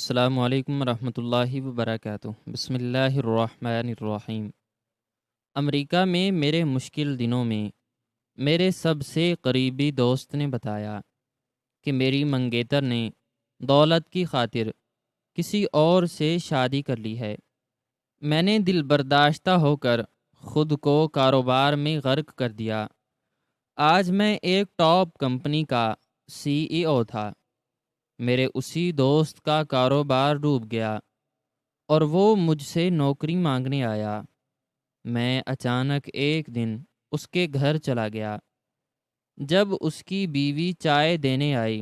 السلام علیکم ورحمۃ اللہ وبرکاتہ۔ بسم اللہ الرحمن الرحیم۔ امریکہ میں میرے مشکل دنوں میں میرے سب سے قریبی دوست نے بتایا کہ میری منگیتر نے دولت کی خاطر کسی اور سے شادی کر لی ہے۔ میں نے دل برداشتہ ہو کر خود کو کاروبار میں غرق کر دیا۔ آج میں ایک ٹاپ کمپنی کا CEO تھا۔ میرے اسی دوست کا کاروبار ڈوب گیا اور وہ مجھ سے نوکری مانگنے آیا۔ میں اچانک ایک دن اس کے گھر چلا گیا۔ جب اس کی بیوی چائے دینے آئی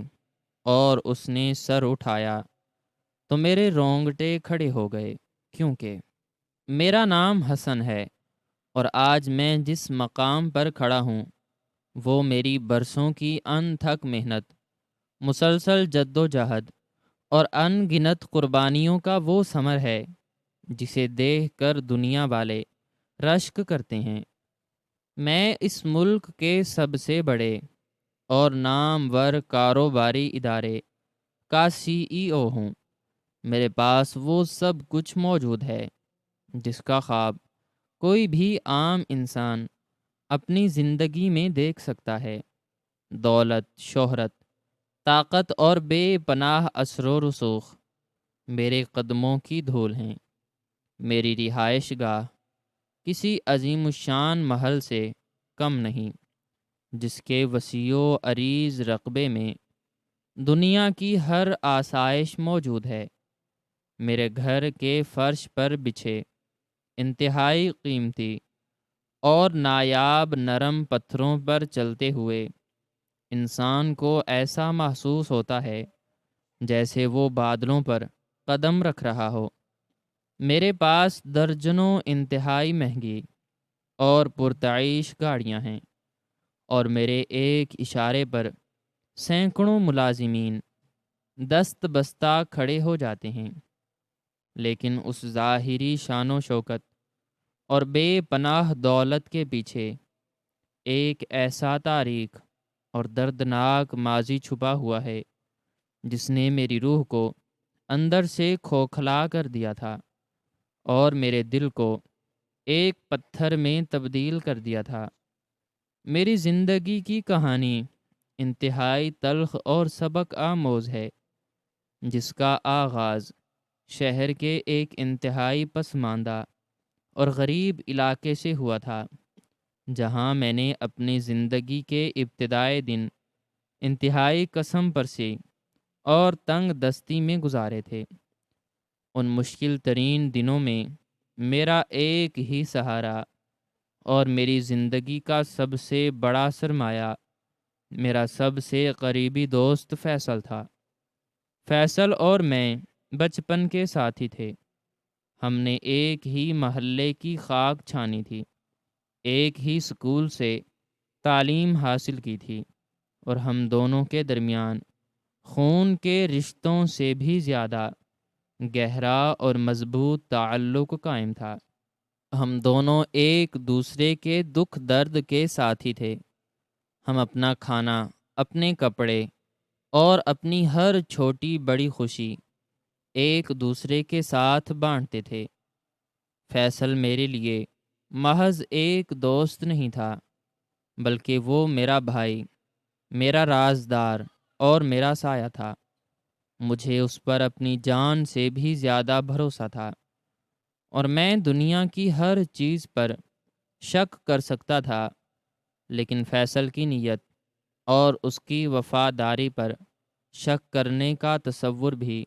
اور اس نے سر اٹھایا تو میرے رونگٹے کھڑے ہو گئے، کیونکہ میرا نام حسن ہے اور آج میں جس مقام پر کھڑا ہوں وہ میری برسوں کی انتھک محنت، مسلسل جد و جہد اور ان گنت قربانیوں کا وہ ثمر ہے جسے دیکھ کر دنیا والے رشک کرتے ہیں۔ میں اس ملک کے سب سے بڑے اور نامور کاروباری ادارے کا CEO ہوں۔ میرے پاس وہ سب کچھ موجود ہے جس کا خواب کوئی بھی عام انسان اپنی زندگی میں دیکھ سکتا ہے۔ دولت، شہرت، طاقت اور بے پناہ اثر و رسوخ میرے قدموں کی دھول ہیں۔ میری رہائش گاہ کسی عظیم الشان محل سے کم نہیں، جس کے وسیع و عریض رقبے میں دنیا کی ہر آسائش موجود ہے۔ میرے گھر کے فرش پر بچھے انتہائی قیمتی اور نایاب نرم پتھروں پر چلتے ہوئے انسان کو ایسا محسوس ہوتا ہے جیسے وہ بادلوں پر قدم رکھ رہا ہو۔ میرے پاس درجنوں انتہائی مہنگی اور پرتعیش گاڑیاں ہیں، اور میرے ایک اشارے پر سینکڑوں ملازمین دست بستہ کھڑے ہو جاتے ہیں۔ لیکن اس ظاہری شان و شوکت اور بے پناہ دولت کے پیچھے ایک ایسا تاریک اور دردناک ماضی چھپا ہوا ہے جس نے میری روح کو اندر سے کھوکھلا کر دیا تھا اور میرے دل کو ایک پتھر میں تبدیل کر دیا تھا۔ میری زندگی کی کہانی انتہائی تلخ اور سبق آموز ہے، جس کا آغاز شہر کے ایک انتہائی پسماندہ اور غریب علاقے سے ہوا تھا، جہاں میں نے اپنی زندگی کے ابتدائی دن انتہائی قسم پرسی اور تنگ دستی میں گزارے تھے۔ ان مشکل ترین دنوں میں میرا ایک ہی سہارا اور میری زندگی کا سب سے بڑا سرمایہ میرا سب سے قریبی دوست فیصل تھا۔ فیصل اور میں بچپن کے ساتھی تھے۔ ہم نے ایک ہی محلے کی خاک چھانی تھی، ایک ہی اسکول سے تعلیم حاصل کی تھی، اور ہم دونوں کے درمیان خون کے رشتوں سے بھی زیادہ گہرا اور مضبوط تعلق قائم تھا۔ ہم دونوں ایک دوسرے کے دکھ درد کے ساتھی تھے۔ ہم اپنا کھانا، اپنے کپڑے اور اپنی ہر چھوٹی بڑی خوشی ایک دوسرے کے ساتھ بانٹتے تھے۔ فیصل میرے لیے محض ایک دوست نہیں تھا، بلکہ وہ میرا بھائی، میرا رازدار اور میرا سایہ تھا۔ مجھے اس پر اپنی جان سے بھی زیادہ بھروسہ تھا، اور میں دنیا کی ہر چیز پر شک کر سکتا تھا، لیکن فیصل کی نیت اور اس کی وفاداری پر شک کرنے کا تصور بھی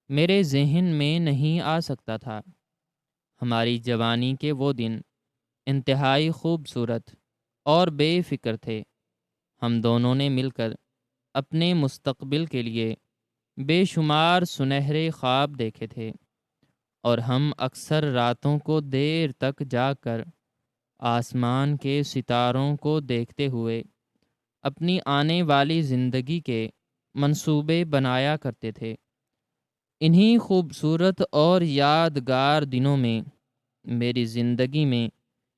میرے ذہن میں نہیں آ سکتا تھا۔ ہماری جوانی کے وہ دن انتہائی خوبصورت اور بے فکر تھے۔ ہم دونوں نے مل کر اپنے مستقبل کے لیے بے شمار سنہرے خواب دیکھے تھے، اور ہم اکثر راتوں کو دیر تک جاگ کر آسمان کے ستاروں کو دیکھتے ہوئے اپنی آنے والی زندگی کے منصوبے بنایا کرتے تھے۔ انہی خوبصورت اور یادگار دنوں میں میری زندگی میں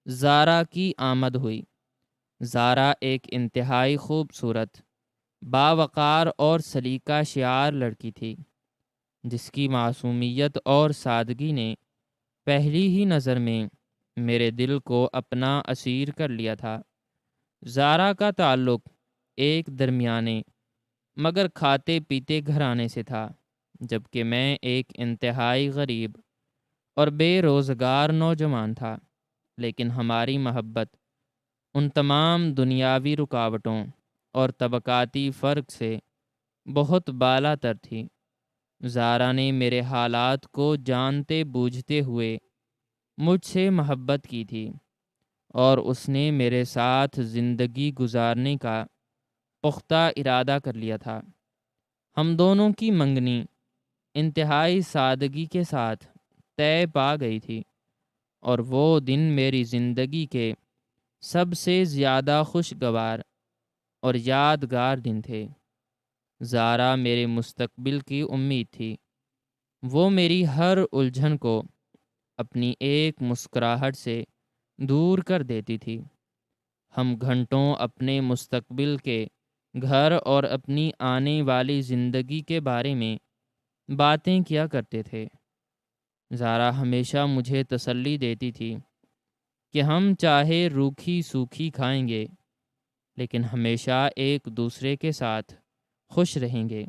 زارا کی آمد ہوئی۔ زارا ایک انتہائی خوبصورت، باوقار اور سلیقہ شعار لڑکی تھی، جس کی معصومیت اور سادگی نے پہلی ہی نظر میں میرے دل کو اپنا اسیر کر لیا تھا۔ زارا کا تعلق ایک درمیانے مگر کھاتے پیتے گھرانے سے تھا، جبکہ میں ایک انتہائی غریب اور بے روزگار نوجوان تھا۔ لیکن ہماری محبت ان تمام دنیاوی رکاوٹوں اور طبقاتی فرق سے بہت بالا تر تھی۔ زارا نے میرے حالات کو جانتے بوجھتے ہوئے مجھ سے محبت کی تھی، اور اس نے میرے ساتھ زندگی گزارنے کا پختہ ارادہ کر لیا تھا۔ ہم دونوں کی منگنی انتہائی سادگی کے ساتھ طے پا گئی تھی، اور وہ دن میری زندگی کے سب سے زیادہ خوشگوار اور یادگار دن تھے۔ زارا میرے مستقبل کی امید تھی۔ وہ میری ہر الجھن کو اپنی ایک مسکراہٹ سے دور کر دیتی تھی۔ ہم گھنٹوں اپنے مستقبل کے گھر اور اپنی آنے والی زندگی کے بارے میں باتیں کیا کرتے تھے۔ زارا ہمیشہ مجھے تسلی دیتی تھی کہ ہم چاہے روکھی سوکھی کھائیں گے، لیکن ہمیشہ ایک دوسرے کے ساتھ خوش رہیں گے۔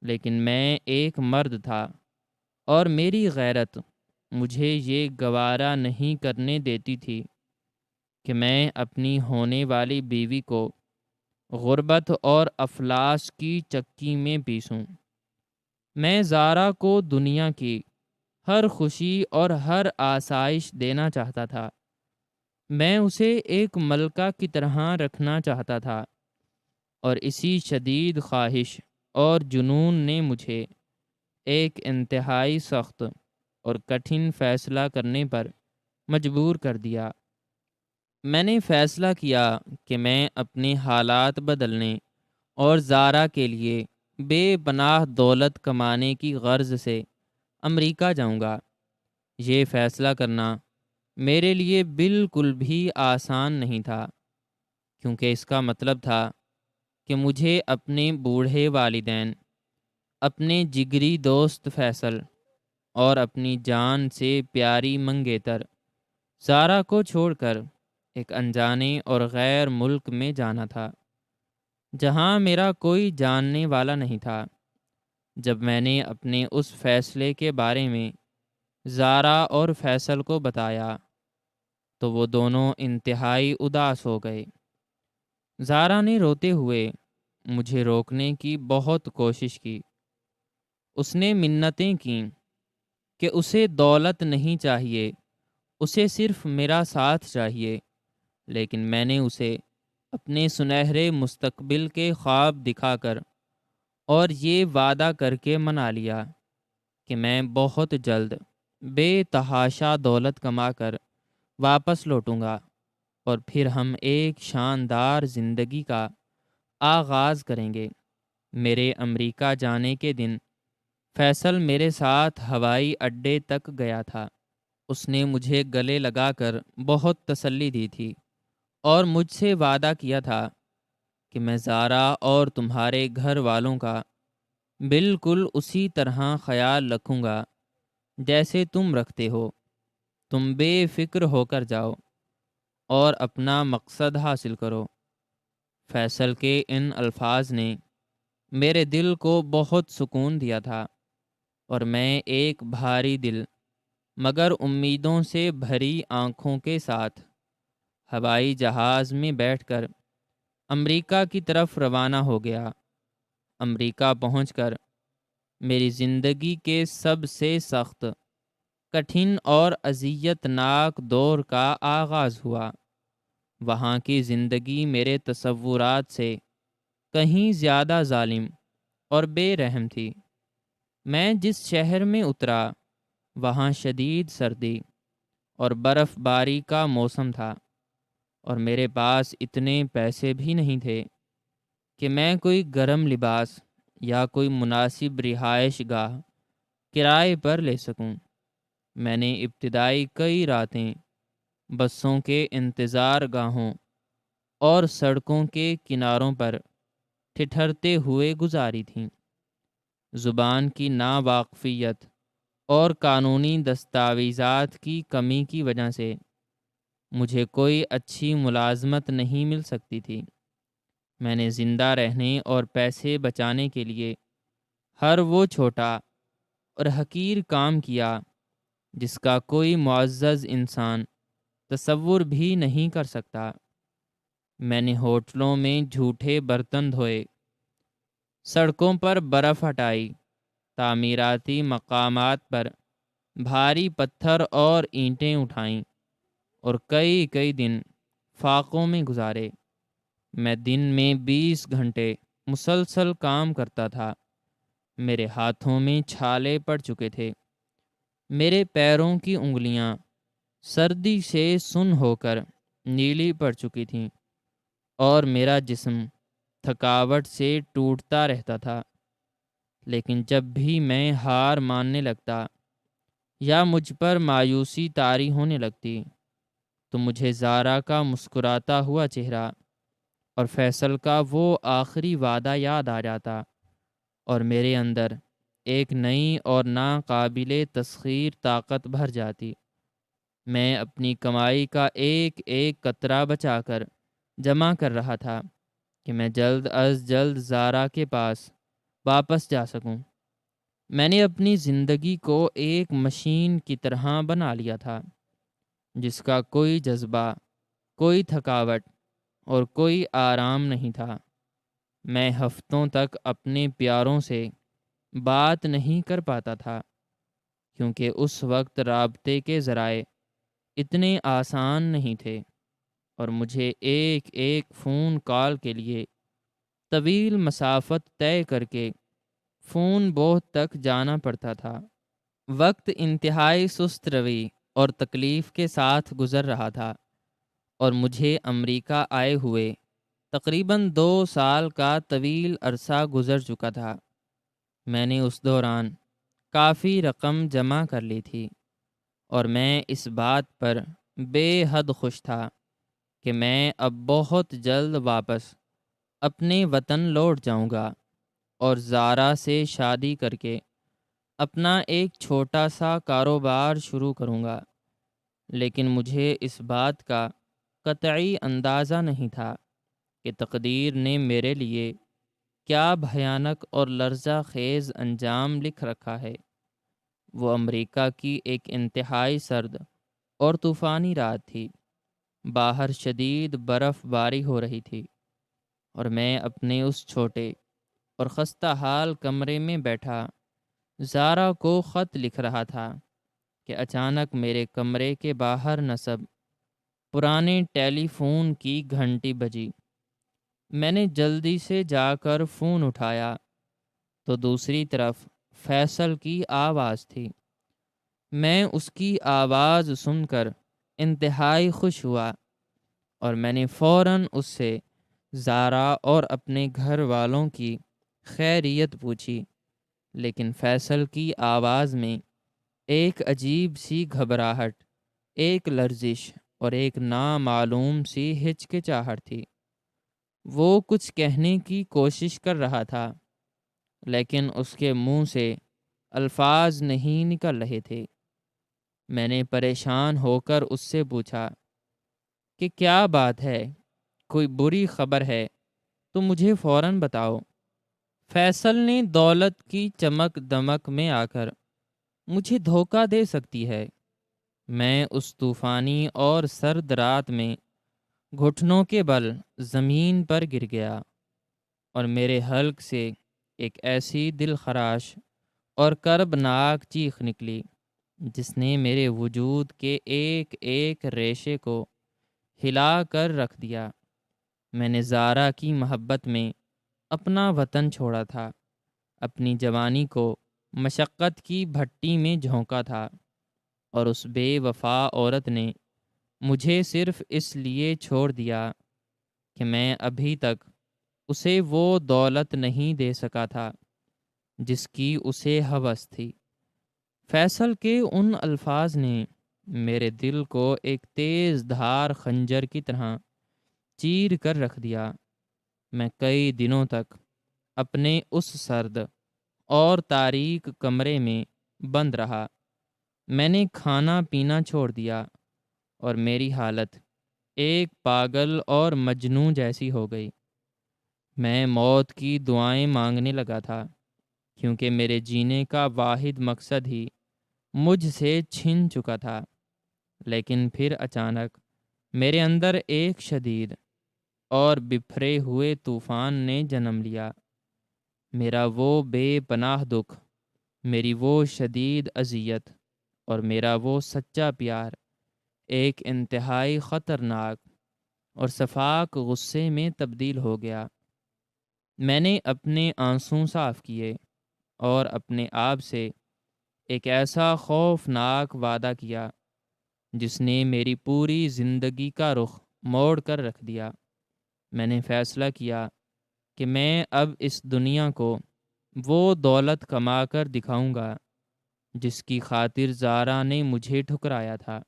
لیکن میں ایک مرد تھا، اور میری غیرت مجھے یہ گوارا نہیں کرنے دیتی تھی کہ میں اپنی ہونے والی بیوی کو غربت اور افلاس کی چکی میں پیسوں۔ میں زارا کو دنیا کی ہر خوشی اور ہر آسائش دینا چاہتا تھا۔ میں اسے ایک ملکہ کی طرح رکھنا چاہتا تھا، اور اسی شدید خواہش اور جنون نے مجھے ایک انتہائی سخت اور کٹھن فیصلہ کرنے پر مجبور کر دیا۔ میں نے فیصلہ کیا کہ میں اپنے حالات بدلنے اور زارا کے لیے بے پناہ دولت کمانے کی غرض سے امریکہ جاؤں گا۔ یہ فیصلہ کرنا میرے لیے بالکل بھی آسان نہیں تھا، کیونکہ اس کا مطلب تھا کہ مجھے اپنے بوڑھے والدین، اپنے جگری دوست فیصل اور اپنی جان سے پیاری منگیتر زارا کو چھوڑ کر ایک انجانے اور غیر ملک میں جانا تھا، جہاں میرا کوئی جاننے والا نہیں تھا۔ جب میں نے اپنے اس فیصلے کے بارے میں زارا اور فیصل کو بتایا تو وہ دونوں انتہائی اداس ہو گئے۔ زارا نے روتے ہوئے مجھے روکنے کی بہت کوشش کی۔ اس نے منتیں کیں کہ اسے دولت نہیں چاہیے، اسے صرف میرا ساتھ چاہیے، لیکن میں نے اسے اپنے سنہرے مستقبل کے خواب دکھا کر اور یہ وعدہ کر کے منا لیا کہ میں بہت جلد بے تحاشا دولت کما کر واپس لوٹوں گا، اور پھر ہم ایک شاندار زندگی کا آغاز کریں گے۔ میرے امریکہ جانے کے دن فیصل میرے ساتھ ہوائی اڈے تک گیا تھا۔ اس نے مجھے گلے لگا کر بہت تسلی دی تھی، اور مجھ سے وعدہ کیا تھا کہ میں زارا اور تمہارے گھر والوں کا بالکل اسی طرح خیال رکھوں گا جیسے تم رکھتے ہو۔ تم بے فکر ہو کر جاؤ اور اپنا مقصد حاصل کرو۔ فیصل کے ان الفاظ نے میرے دل کو بہت سکون دیا تھا، اور میں ایک بھاری دل مگر امیدوں سے بھری آنکھوں کے ساتھ ہوائی جہاز میں بیٹھ کر امریکہ کی طرف روانہ ہو گیا۔ امریکہ پہنچ کر میری زندگی کے سب سے سخت، کٹھن اور اذیت ناک دور کا آغاز ہوا۔ وہاں کی زندگی میرے تصورات سے کہیں زیادہ ظالم اور بے رحم تھی۔ میں جس شہر میں اترا وہاں شدید سردی اور برف باری کا موسم تھا، اور میرے پاس اتنے پیسے بھی نہیں تھے کہ میں کوئی گرم لباس یا کوئی مناسب رہائش گاہ کرائے پر لے سکوں۔ میں نے ابتدائی کئی راتیں بسوں کے انتظار گاہوں اور سڑکوں کے کناروں پر ٹھٹھرتے ہوئے گزاری تھیں۔ زبان کی ناواقفیت اور قانونی دستاویزات کی کمی کی وجہ سے مجھے کوئی اچھی ملازمت نہیں مل سکتی تھی۔ میں نے زندہ رہنے اور پیسے بچانے کے لیے ہر وہ چھوٹا اور حقیر کام کیا جس کا کوئی معزز انسان تصور بھی نہیں کر سکتا۔ میں نے ہوٹلوں میں جھوٹے برتن دھوئے، سڑکوں پر برف ہٹائی، تعمیراتی مقامات پر بھاری پتھر اور اینٹیں اٹھائیں اور کئی کئی دن فاقوں میں گزارے۔ میں دن میں 20 گھنٹے مسلسل کام کرتا تھا۔ میرے ہاتھوں میں چھالے پڑ چکے تھے، میرے پیروں کی انگلیاں سردی سے سن ہو کر نیلی پڑ چکی تھیں اور میرا جسم تھکاوٹ سے ٹوٹتا رہتا تھا۔ لیکن جب بھی میں ہار ماننے لگتا یا مجھ پر مایوسی طاری ہونے لگتی تو مجھے زارا کا مسکراتا ہوا چہرہ اور فیصل کا وہ آخری وعدہ یاد آ جاتا اور میرے اندر ایک نئی اور ناقابل تسخیر طاقت بھر جاتی۔ میں اپنی کمائی کا ایک ایک قطرہ بچا کر جمع کر رہا تھا کہ میں جلد از جلد زارا کے پاس واپس جا سکوں۔ میں نے اپنی زندگی کو ایک مشین کی طرح بنا لیا تھا جس کا کوئی جذبہ، کوئی تھکاوٹ اور کوئی آرام نہیں تھا۔ میں ہفتوں تک اپنے پیاروں سے بات نہیں کر پاتا تھا کیونکہ اس وقت رابطے کے ذرائع اتنے آسان نہیں تھے اور مجھے ایک ایک فون کال کے لیے طویل مسافت طے کر کے فون بوتھ تک جانا پڑتا تھا۔ وقت انتہائی سست روی اور تکلیف کے ساتھ گزر رہا تھا اور مجھے امریکہ آئے ہوئے تقریباً 2 سال کا طویل عرصہ گزر چکا تھا۔ میں نے اس دوران کافی رقم جمع کر لی تھی اور میں اس بات پر بے حد خوش تھا کہ میں اب بہت جلد واپس اپنے وطن لوٹ جاؤں گا اور زارا سے شادی کر کے اپنا ایک چھوٹا سا کاروبار شروع کروں گا۔ لیکن مجھے اس بات کا قطعی اندازہ نہیں تھا کہ تقدیر نے میرے لیے کیا بھیانک اور لرزہ خیز انجام لکھ رکھا ہے۔ وہ امریکہ کی ایک انتہائی سرد اور طوفانی رات تھی۔ باہر شدید برف باری ہو رہی تھی اور میں اپنے اس چھوٹے اور خستہ حال کمرے میں بیٹھا زارا کو خط لکھ رہا تھا کہ اچانک میرے کمرے کے باہر نصب پرانے ٹیلی فون کی گھنٹی بجی۔ میں نے جلدی سے جا کر فون اٹھایا تو دوسری طرف فیصل کی آواز تھی۔ میں اس کی آواز سن کر انتہائی خوش ہوا اور میں نے فوراً اس سے زارا اور اپنے گھر والوں کی خیریت پوچھی، لیکن فیصل کی آواز میں ایک عجیب سی گھبراہٹ، ایک لرزش اور ایک نامعلوم سی ہچکچاہٹ تھی۔ وہ کچھ کہنے کی کوشش کر رہا تھا لیکن اس کے منہ سے الفاظ نہیں نکل رہے تھے۔ میں نے پریشان ہو کر اس سے پوچھا کہ کیا بات ہے، کوئی بری خبر ہے تو مجھے فوراً بتاؤ۔ فیصل نے دولت کی چمک دمک میں آ کر مجھے دھوکہ دے سکتی ہے۔ میں اس طوفانی اور سرد رات میں گھٹنوں کے بل زمین پر گر گیا اور میرے حلق سے ایک ایسی دل خراش اور کربناک چیخ نکلی جس نے میرے وجود کے ایک ایک ریشے کو ہلا کر رکھ دیا۔ میں نے زارا کی محبت میں اپنا وطن چھوڑا تھا، اپنی جوانی کو مشقت کی بھٹی میں جھونکا تھا اور اس بے وفا عورت نے مجھے صرف اس لیے چھوڑ دیا کہ میں ابھی تک اسے وہ دولت نہیں دے سکا تھا جس کی اسے ہوس تھی۔ فیصل کے ان الفاظ نے میرے دل کو ایک تیز دھار خنجر کی طرح چیر کر رکھ دیا۔ میں کئی دنوں تک اپنے اس سرد اور تاریک کمرے میں بند رہا۔ میں نے کھانا پینا چھوڑ دیا اور میری حالت ایک پاگل اور مجنوں جیسی ہو گئی۔ میں موت کی دعائیں مانگنے لگا تھا، کیونکہ میرے جینے کا واحد مقصد ہی مجھ سے چھن چکا تھا۔ لیکن پھر اچانک میرے اندر ایک شدید اور بپھرے ہوئے طوفان نے جنم لیا۔ میرا وہ بے پناہ دکھ، میری وہ شدید اذیت اور میرا وہ سچا پیار ایک انتہائی خطرناک اور شفاق غصے میں تبدیل ہو گیا۔ میں نے اپنے آنسوں صاف کیے اور اپنے آپ سے ایک ایسا خوفناک وعدہ کیا جس نے میری پوری زندگی کا رخ موڑ کر رکھ دیا۔ میں نے فیصلہ کیا کہ میں اب اس دنیا کو وہ دولت کما کر دکھاؤں گا جس کی خاطر زارا نے مجھے ٹھکرایا تھا۔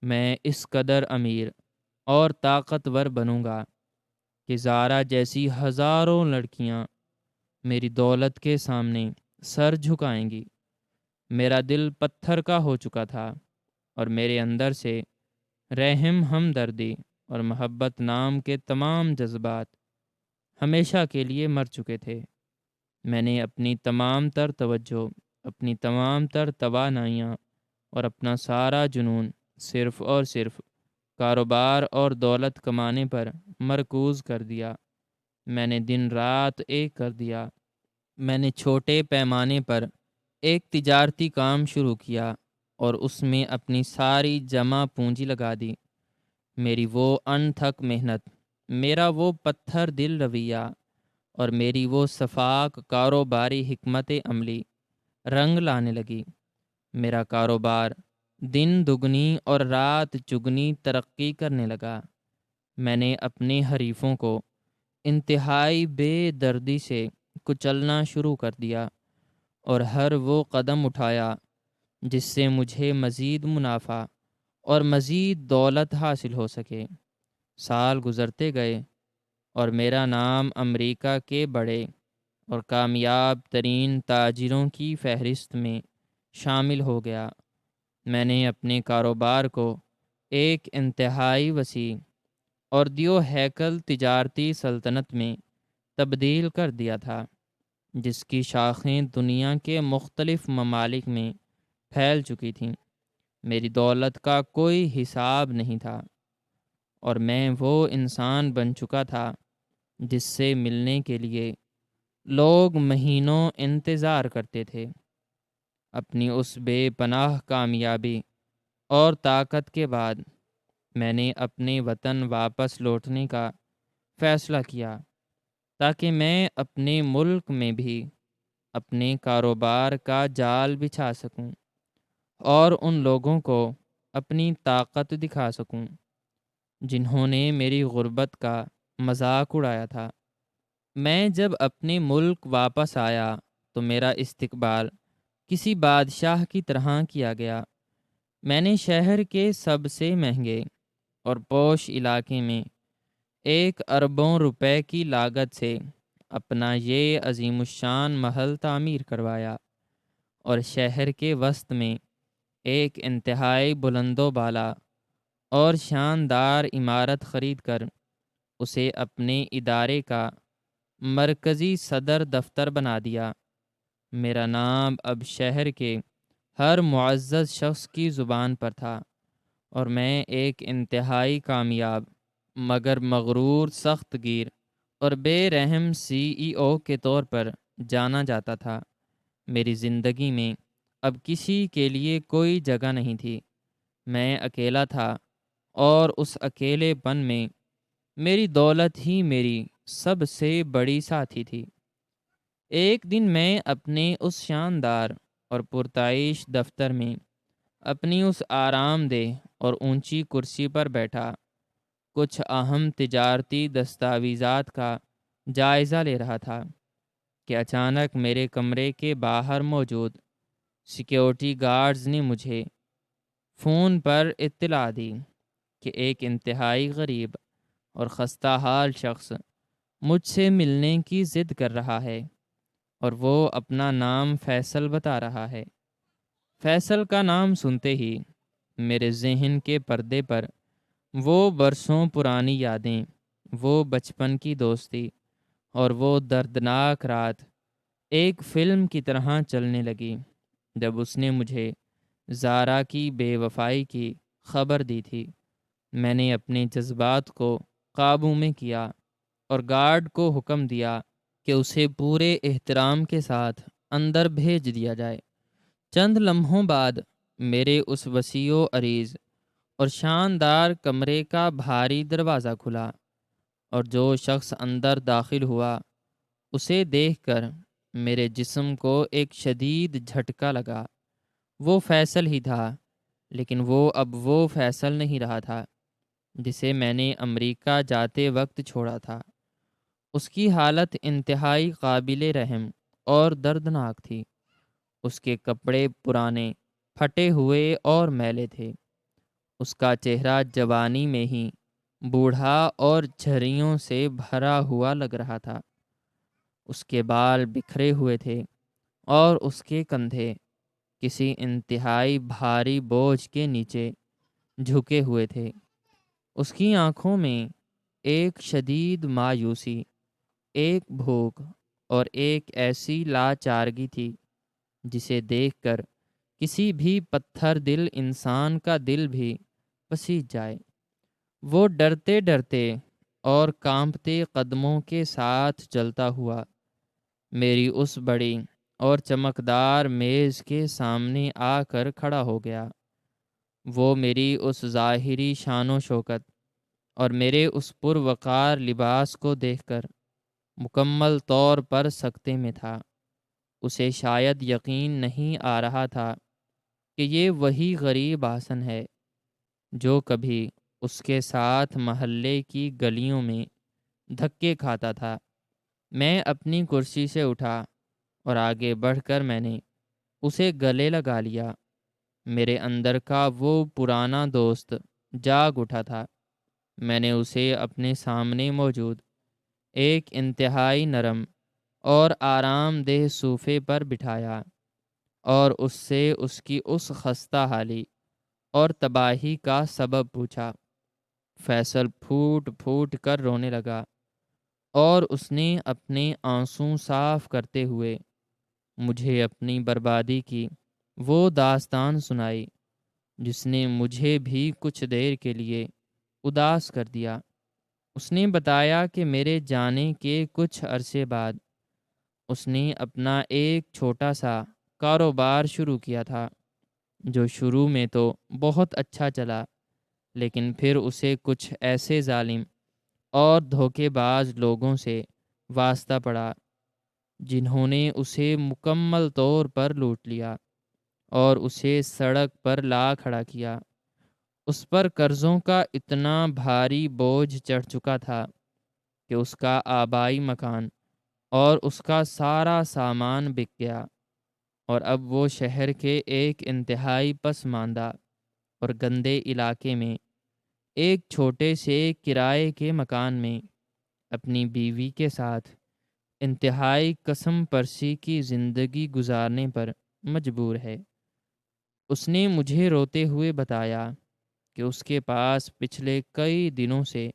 میں اس قدر امیر اور طاقتور بنوں گا کہ زارا جیسی ہزاروں لڑکیاں میری دولت کے سامنے سر جھکائیں گی۔ میرا دل پتھر کا ہو چکا تھا اور میرے اندر سے رحم، ہمدردی اور محبت نام کے تمام جذبات ہمیشہ کے لیے مر چکے تھے۔ میں نے اپنی تمام تر توجہ، اپنی تمام تر توانائیاں اور اپنا سارا جنون صرف اور صرف کاروبار اور دولت کمانے پر مرکوز کر دیا۔ میں نے دن رات ایک کر دیا۔ میں نے چھوٹے پیمانے پر ایک تجارتی کام شروع کیا اور اس میں اپنی ساری جمع پونجی لگا دی۔ میری وہ انتھک محنت، میرا وہ پتھر دل رویہ اور میری وہ شفاق کاروباری حکمت عملی رنگ لانے لگی۔ میرا کاروبار دن دگنی اور رات چگنی ترقی کرنے لگا۔ میں نے اپنے حریفوں کو انتہائی بے دردی سے کچلنا شروع کر دیا اور ہر وہ قدم اٹھایا جس سے مجھے مزید منافع اور مزید دولت حاصل ہو سکے۔ سال گزرتے گئے اور میرا نام امریکہ کے بڑے اور کامیاب ترین تاجروں کی فہرست میں شامل ہو گیا۔ میں نے اپنے کاروبار کو ایک انتہائی وسیع اور دیو ہیکل تجارتی سلطنت میں تبدیل کر دیا تھا، جس کی شاخیں دنیا کے مختلف ممالک میں پھیل چکی تھیں۔ میری دولت کا کوئی حساب نہیں تھا اور میں وہ انسان بن چکا تھا جس سے ملنے کے لیے لوگ مہینوں انتظار کرتے تھے۔ اپنی اس بے پناہ کامیابی اور طاقت کے بعد میں نے اپنے وطن واپس لوٹنے کا فیصلہ کیا تاکہ میں اپنے ملک میں بھی اپنے کاروبار کا جال بچھا سکوں اور ان لوگوں کو اپنی طاقت دکھا سکوں جنہوں نے میری غربت کا مذاق اڑایا تھا۔ میں جب اپنے ملک واپس آیا تو میرا استقبال کسی بادشاہ کی طرح کیا گیا۔ میں نے شہر کے سب سے مہنگے اور پوش علاقے میں 1 ارب روپے کی لاگت سے اپنا یہ عظیم الشان محل تعمیر کروایا اور شہر کے وسط میں ایک انتہائی بلند و بالا اور شاندار عمارت خرید کر اسے اپنے ادارے کا مرکزی صدر دفتر بنا دیا۔ میرا نام اب شہر کے ہر معزز شخص کی زبان پر تھا اور میں ایک انتہائی کامیاب مگر مغرور، سخت گیر اور بے رحم CEO کے طور پر جانا جاتا تھا۔ میری زندگی میں اب کسی کے لیے کوئی جگہ نہیں تھی۔ میں اکیلا تھا اور اس اکیلے پن میں میری دولت ہی میری سب سے بڑی ساتھی تھی۔ ایک دن میں اپنے اس شاندار اور پرتعیش دفتر میں اپنی اس آرام دہ اور اونچی کرسی پر بیٹھا کچھ اہم تجارتی دستاویزات کا جائزہ لے رہا تھا کہ اچانک میرے کمرے کے باہر موجود سیکیورٹی گارڈز نے مجھے فون پر اطلاع دی کہ ایک انتہائی غریب اور خستہ حال شخص مجھ سے ملنے کی ضد کر رہا ہے۔ اور وہ اپنا نام فیصل بتا رہا ہے۔ فیصل کا نام سنتے ہی میرے ذہن کے پردے پر وہ برسوں پرانی یادیں، وہ بچپن کی دوستی اور وہ دردناک رات ایک فلم کی طرح چلنے لگی جب اس نے مجھے زارا کی بے وفائی کی خبر دی تھی۔ میں نے اپنے جذبات کو قابو میں کیا اور گارڈ کو حکم دیا کہ اسے پورے احترام کے ساتھ اندر بھیج دیا جائے۔ چند لمحوں بعد میرے اس وسیع و عریض اور شاندار کمرے کا بھاری دروازہ کھلا، اور جو شخص اندر داخل ہوا اسے دیکھ کر میرے جسم کو ایک شدید جھٹکا لگا۔ وہ فیصل ہی تھا، لیکن وہ اب وہ فیصل نہیں رہا تھا جسے میں نے امریکہ جاتے وقت چھوڑا تھا۔ اس کی حالت انتہائی قابل رحم اور دردناک تھی۔ اس کے کپڑے پرانے، پھٹے ہوئے اور میلے تھے۔ اس کا چہرہ جوانی میں ہی بوڑھا اور جھریوں سے بھرا ہوا لگ رہا تھا۔ اس کے بال بکھرے ہوئے تھے اور اس کے کندھے کسی انتہائی بھاری بوجھ کے نیچے جھکے ہوئے تھے۔ اس کی آنکھوں میں ایک شدید مایوسی، ایک بھوک اور ایک ایسی لاچارگی تھی جسے دیکھ کر کسی بھی پتھر دل انسان کا دل بھی پسیج جائے۔ وہ ڈرتے ڈرتے اور کانپتے قدموں کے ساتھ چلتا ہوا میری اس بڑی اور چمکدار میز کے سامنے آ کر کھڑا ہو گیا۔ وہ میری اس ظاہری شان و شوکت اور میرے اس پروقار لباس کو دیکھ کر مکمل طور پر سکتے میں تھا۔ اسے شاید یقین نہیں آ رہا تھا کہ یہ وہی غریب آسن ہے جو کبھی اس کے ساتھ محلے کی گلیوں میں دھکے کھاتا تھا۔ میں اپنی کرسی سے اٹھا اور آگے بڑھ کر میں نے اسے گلے لگا لیا۔ میرے اندر کا وہ پرانا دوست جاگ اٹھا تھا۔ میں نے اسے اپنے سامنے موجود ایک انتہائی نرم اور آرام دہ صوفے پر بٹھایا اور اس سے اس کی اس خستہ حالی اور تباہی کا سبب پوچھا۔ فیصل پھوٹ پھوٹ کر رونے لگا اور اس نے اپنے آنسوں صاف کرتے ہوئے مجھے اپنی بربادی کی وہ داستان سنائی جس نے مجھے بھی کچھ دیر کے لیے اداس کر دیا۔ اس نے بتایا کہ میرے جانے کے کچھ عرصے بعد اس نے اپنا ایک چھوٹا سا کاروبار شروع کیا تھا جو شروع میں تو بہت اچھا چلا، لیکن پھر اسے کچھ ایسے ظالم اور دھوکے باز لوگوں سے واسطہ پڑا جنہوں نے اسے مکمل طور پر لوٹ لیا اور اسے سڑک پر لا کھڑا کیا۔ اس پر قرضوں کا اتنا بھاری بوجھ چڑھ چکا تھا کہ اس کا آبائی مکان اور اس کا سارا سامان بک گیا، اور اب وہ شہر کے ایک انتہائی پسماندہ اور گندے علاقے میں ایک چھوٹے سے کرائے کے مکان میں اپنی بیوی کے ساتھ انتہائی قسم پرسی کی زندگی گزارنے پر مجبور ہے۔ اس نے مجھے روتے ہوئے بتایا کہ اس کے پاس پچھلے کئی دنوں سے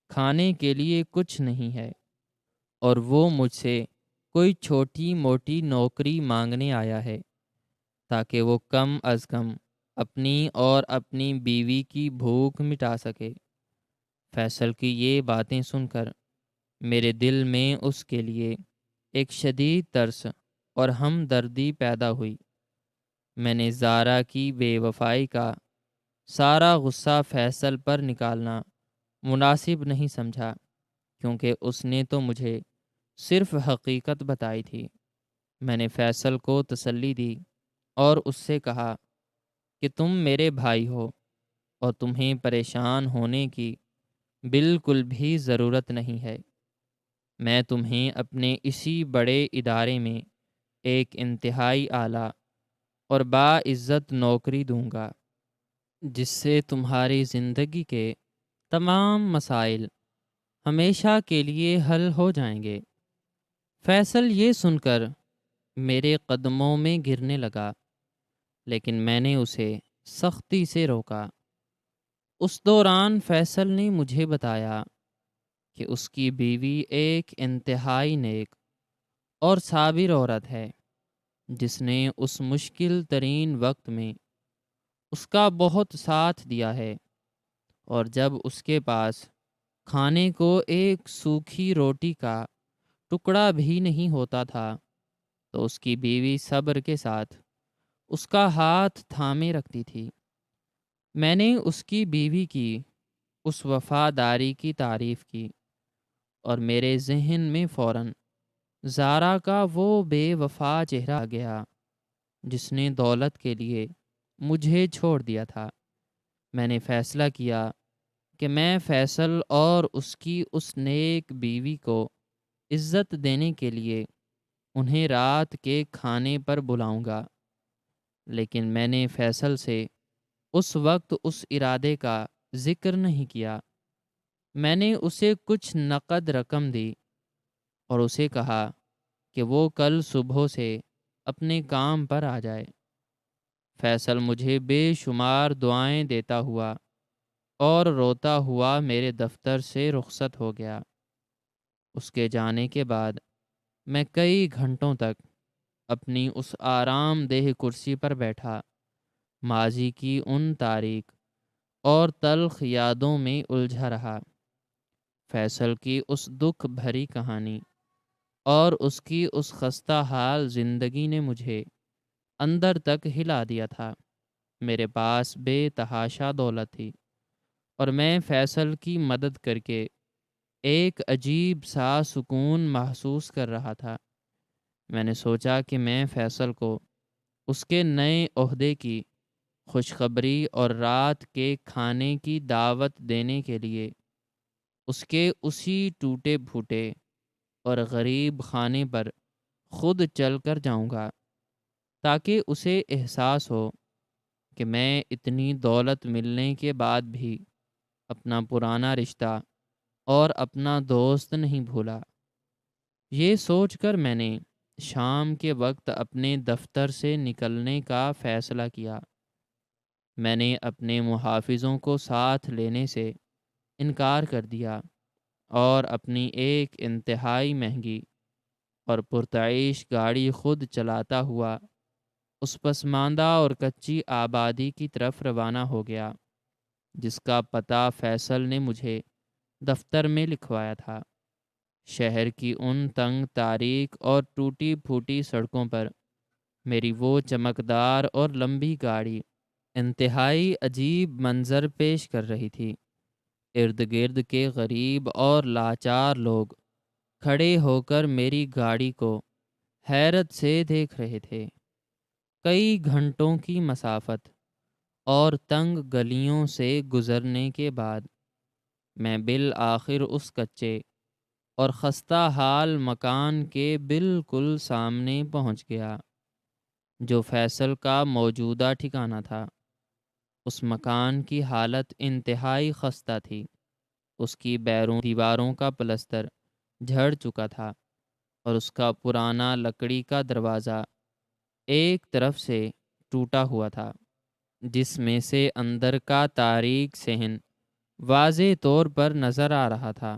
کھانے کے لیے کچھ نہیں ہے، اور وہ مجھ سے کوئی چھوٹی موٹی نوکری مانگنے آیا ہے تاکہ وہ کم از کم اپنی اور اپنی بیوی کی بھوک مٹا سکے۔ فیصل کی یہ باتیں سن کر میرے دل میں اس کے لیے ایک شدید ترس اور ہمدردی پیدا ہوئی۔ میں نے زارا کی بے وفائی کا سارا غصہ فیصل پر نکالنا مناسب نہیں سمجھا، کیونکہ اس نے تو مجھے صرف حقیقت بتائی تھی۔ میں نے فیصل کو تسلی دی اور اس سے کہا کہ تم میرے بھائی ہو اور تمہیں پریشان ہونے کی بالکل بھی ضرورت نہیں ہے۔ میں تمہیں اپنے اسی بڑے ادارے میں ایک انتہائی اعلیٰ اور باعزت نوکری دوں گا جس سے تمہاری زندگی کے تمام مسائل ہمیشہ کے لیے حل ہو جائیں گے۔ فیصل یہ سن کر میرے قدموں میں گرنے لگا، لیکن میں نے اسے سختی سے روکا۔ اس دوران فیصل نے مجھے بتایا کہ اس کی بیوی ایک انتہائی نیک اور صابر عورت ہے، جس نے اس مشکل ترین وقت میں اس کا بہت ساتھ دیا ہے، اور جب اس کے پاس کھانے کو ایک سوکھی روٹی کا ٹکڑا بھی نہیں ہوتا تھا تو اس کی بیوی صبر کے ساتھ اس کا ہاتھ تھامے رکھتی تھی۔ میں نے اس کی بیوی کی اس وفاداری کی تعریف کی، اور میرے ذہن میں فوراً زارا کا وہ بے وفا چہرہ آ گیا جس نے دولت کے لیے مجھے چھوڑ دیا تھا۔ میں نے فیصلہ کیا کہ میں فیصل اور اس کی اس نیک بیوی کو عزت دینے کے لیے انہیں رات کے کھانے پر بلاؤں گا، لیکن میں نے فیصل سے اس وقت اس ارادے کا ذکر نہیں کیا۔ میں نے اسے کچھ نقد رقم دی اور اسے کہا کہ وہ کل صبح سے اپنے کام پر آ جائے۔ فیصل مجھے بے شمار دعائیں دیتا ہوا اور روتا ہوا میرے دفتر سے رخصت ہو گیا۔ اس کے جانے کے بعد میں کئی گھنٹوں تک اپنی اس آرام دہ کرسی پر بیٹھا، ماضی کی ان تاریک اور تلخ یادوں میں الجھا رہا۔ فیصل کی اس دکھ بھری کہانی اور اس کی اس خستہ حال زندگی نے مجھے اندر تک ہلا دیا تھا۔ میرے پاس بے تحاشا دولت تھی، اور میں فیصل کی مدد کر کے ایک عجیب سا سکون محسوس کر رہا تھا۔ میں نے سوچا کہ میں فیصل کو اس کے نئے عہدے کی خوشخبری اور رات کے کھانے کی دعوت دینے کے لیے اس کے اسی ٹوٹے پھوٹے اور غریب خانے پر خود چل کر جاؤں گا، تاکہ اسے احساس ہو کہ میں اتنی دولت ملنے کے بعد بھی اپنا پرانا رشتہ اور اپنا دوست نہیں بھولا۔ یہ سوچ کر میں نے شام کے وقت اپنے دفتر سے نکلنے کا فیصلہ کیا۔ میں نے اپنے محافظوں کو ساتھ لینے سے انکار کر دیا اور اپنی ایک انتہائی مہنگی اور پرتعیش گاڑی خود چلاتا ہوا اس پسماندہ اور کچی آبادی کی طرف روانہ ہو گیا جس کا پتہ فیصل نے مجھے دفتر میں لکھوایا تھا۔ شہر کی ان تنگ تاریک اور ٹوٹی پھوٹی سڑکوں پر میری وہ چمکدار اور لمبی گاڑی انتہائی عجیب منظر پیش کر رہی تھی۔ ارد گرد کے غریب اور لاچار لوگ کھڑے ہو کر میری گاڑی کو حیرت سے دیکھ رہے تھے۔ کئی گھنٹوں کی مسافت اور تنگ گلیوں سے گزرنے کے بعد میں بالآخر اس کچے اور خستہ حال مکان کے بالکل سامنے پہنچ گیا جو فیصل کا موجودہ ٹھکانہ تھا۔ اس مکان کی حالت انتہائی خستہ تھی۔ اس کی بیرون دیواروں کا پلستر جھڑ چکا تھا، اور اس کا پرانا لکڑی کا دروازہ ایک طرف سے ٹوٹا ہوا تھا، جس میں سے اندر کا تاریک صحن واضح طور پر نظر آ رہا تھا۔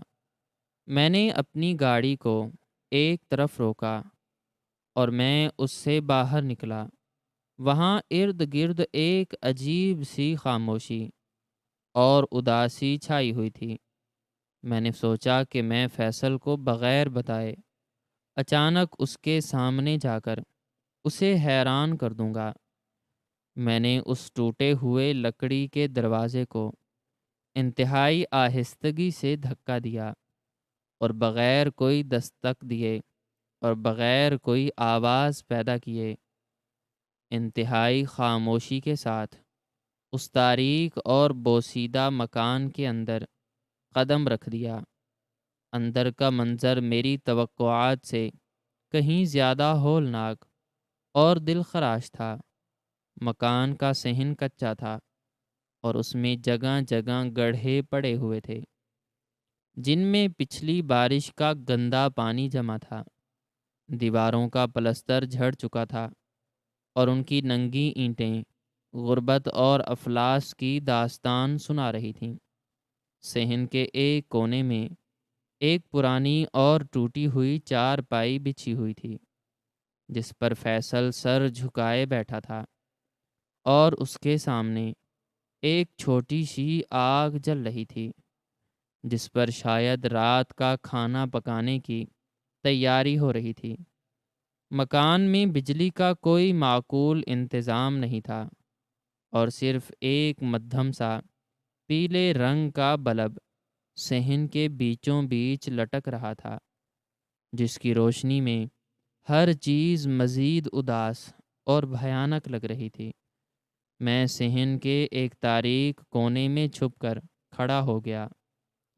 میں نے اپنی گاڑی کو ایک طرف روکا اور میں اس سے باہر نکلا۔ وہاں ارد گرد ایک عجیب سی خاموشی اور اداسی چھائی ہوئی تھی۔ میں نے سوچا کہ میں فیصل کو بغیر بتائے اچانک اس کے سامنے جا کر اسے حیران کر دوں گا۔ میں نے اس ٹوٹے ہوئے لکڑی کے دروازے کو انتہائی آہستگی سے دھکا دیا، اور بغیر کوئی دستک دیے اور بغیر کوئی آواز پیدا کیے انتہائی خاموشی کے ساتھ اس تاریک اور بوسیدہ مکان کے اندر قدم رکھ دیا۔ اندر کا منظر میری توقعات سے کہیں زیادہ ہولناک اور دل خراش تھا۔ مکان کا صحن کچا تھا، اور اس میں جگہ جگہ گڑھے پڑے ہوئے تھے جن میں پچھلی بارش کا گندا پانی جمع تھا۔ دیواروں کا پلستر جھڑ چکا تھا اور ان کی ننگی اینٹیں غربت اور افلاس کی داستان سنا رہی تھیں۔ صحن کے ایک کونے میں ایک پرانی اور ٹوٹی ہوئی چارپائی بچھی ہوئی تھی، جس پر فیصل سر جھکائے بیٹھا تھا، اور اس کے سامنے ایک چھوٹی سی آگ جل رہی تھی، جس پر شاید رات کا کھانا پکانے کی تیاری ہو رہی تھی۔ مکان میں بجلی کا کوئی معقول انتظام نہیں تھا، اور صرف ایک مدھم سا پیلے رنگ کا بلب صحن کے بیچوں بیچ لٹک رہا تھا، جس کی روشنی میں ہر چیز مزید اداس اور بھیانک لگ رہی تھی۔ میں صحن کے ایک تاریک کونے میں چھپ کر کھڑا ہو گیا،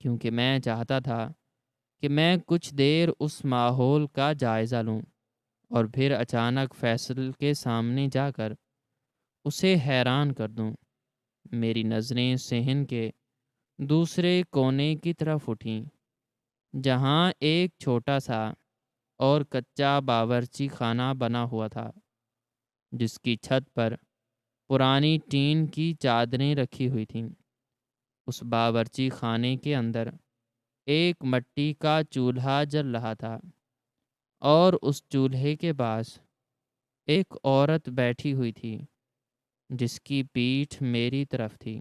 کیونکہ میں چاہتا تھا کہ میں کچھ دیر اس ماحول کا جائزہ لوں اور پھر اچانک فیصل کے سامنے جا کر اسے حیران کر دوں۔ میری نظریں صحن کے دوسرے کونے کی طرف اٹھیں، جہاں ایک چھوٹا سا اور کچا باورچی خانہ بنا ہوا تھا، جس کی چھت پر پرانی ٹین کی چادریں رکھی ہوئی تھیں۔ اس باورچی خانے کے اندر ایک مٹی کا چولہا جل رہا تھا، اور اس چولہے کے پاس ایک عورت بیٹھی ہوئی تھی، جس کی پیٹھ میری طرف تھی۔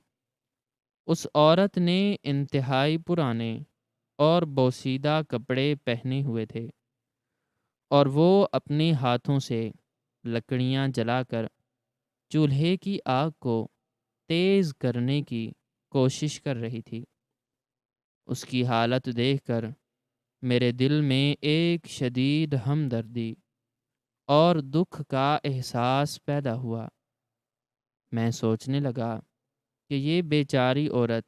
اس عورت نے انتہائی پرانے اور بوسیدہ کپڑے پہنے ہوئے تھے، اور وہ اپنے ہاتھوں سے لکڑیاں جلا کر چولہے کی آگ کو تیز کرنے کی کوشش کر رہی تھی۔ اس کی حالت دیکھ کر میرے دل میں ایک شدید ہمدردی اور دکھ کا احساس پیدا ہوا۔ میں سوچنے لگا کہ یہ بیچاری عورت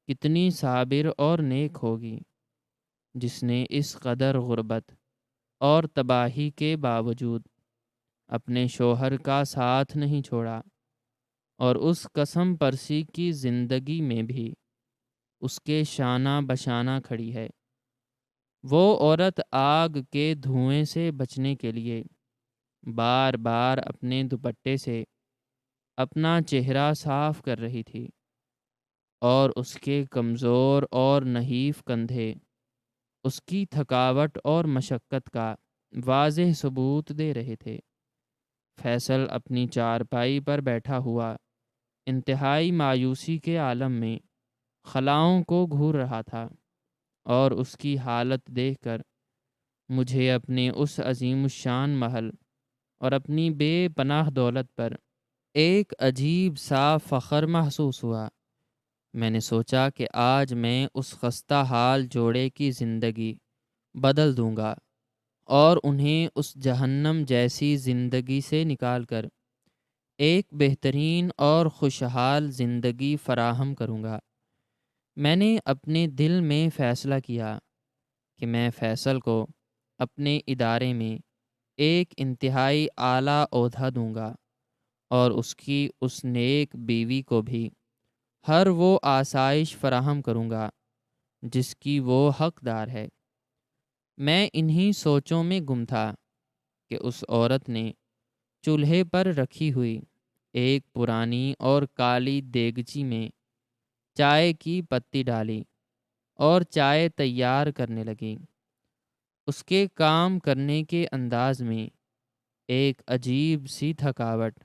کتنی صابر اور نیک ہوگی، جس نے اس قدر غربت اور تباہی کے باوجود اپنے شوہر کا ساتھ نہیں چھوڑا، اور اس قسم پرسی کی زندگی میں بھی اس کے شانہ بشانہ کھڑی ہے۔ وہ عورت آگ کے دھوئیں سے بچنے کے لیے بار بار اپنے دوپٹے سے اپنا چہرہ صاف کر رہی تھی، اور اس کے کمزور اور نحیف کندھے اس کی تھکاوٹ اور مشقت کا واضح ثبوت دے رہے تھے۔ فیصل اپنی چارپائی پر بیٹھا ہوا انتہائی مایوسی کے عالم میں خلاؤں کو گھور رہا تھا، اور اس کی حالت دیکھ کر مجھے اپنے اس عظیم الشان محل اور اپنی بے پناہ دولت پر ایک عجیب سا فخر محسوس ہوا۔ میں نے سوچا کہ آج میں اس خستہ حال جوڑے کی زندگی بدل دوں گا، اور انہیں اس جہنم جیسی زندگی سے نکال کر ایک بہترین اور خوشحال زندگی فراہم کروں گا۔ میں نے اپنے دل میں فیصلہ کیا کہ میں فیصل کو اپنے ادارے میں ایک انتہائی اعلیٰ عہدہ دوں گا، اور اس کی اس نیک بیوی کو بھی ہر وہ آسائش فراہم کروں گا جس کی وہ حقدار ہے۔ میں انہی سوچوں میں گم تھا کہ اس عورت نے چولہے پر رکھی ہوئی ایک پرانی اور کالی دیگچی میں چائے کی پتی ڈالی اور چائے تیار کرنے لگی۔ اس کے کام کرنے کے انداز میں ایک عجیب سی تھکاوٹ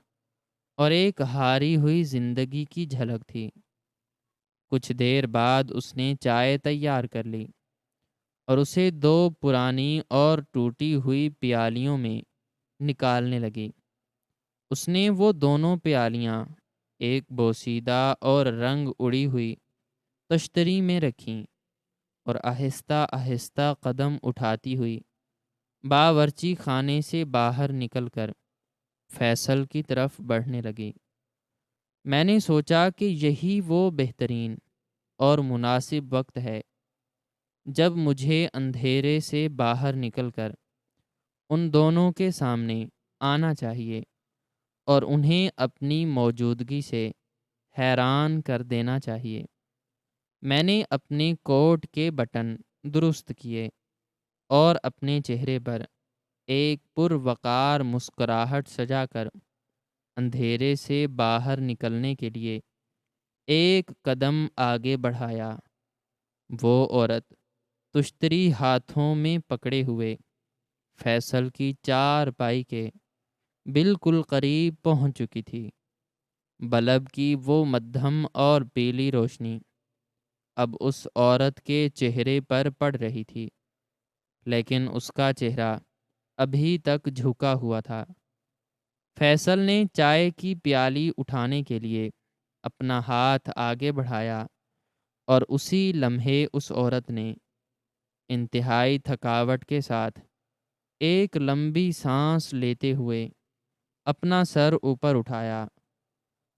اور ایک ہاری ہوئی زندگی کی جھلک تھی۔ کچھ دیر بعد اس نے چائے تیار کر لی اور اسے دو پرانی اور ٹوٹی ہوئی پیالیوں میں نکالنے لگی۔ اس نے وہ دونوں پیالیاں ایک بوسیدہ اور رنگ اڑی ہوئی تشتری میں رکھیں، اور آہستہ آہستہ قدم اٹھاتی ہوئی باورچی خانے سے باہر نکل کر فیصل کی طرف بڑھنے لگی۔ میں نے سوچا کہ یہی وہ بہترین اور مناسب وقت ہے جب مجھے اندھیرے سے باہر نکل کر ان دونوں کے سامنے آنا چاہیے اور انہیں اپنی موجودگی سے حیران کر دینا چاہیے۔ میں نے اپنے کوٹ کے بٹن درست کیے اور اپنے چہرے پر ایک پروقار مسکراہٹ سجا کر اندھیرے سے باہر نکلنے کے لیے ایک قدم آگے بڑھایا۔ وہ عورت تشتری ہاتھوں میں پکڑے ہوئے فیصل کی چارپائی کے بالکل قریب پہنچ چکی تھی۔ بلب کی وہ مدھم اور پیلی روشنی اب اس عورت کے چہرے پر پڑ رہی تھی، لیکن اس کا چہرہ ابھی تک جھکا ہوا تھا۔ فیصل نے چائے کی پیالی اٹھانے کے لیے اپنا ہاتھ آگے بڑھایا، اور اسی لمحے اس عورت نے انتہائی تھکاوٹ کے ساتھ ایک لمبی سانس لیتے ہوئے اپنا سر اوپر اٹھایا،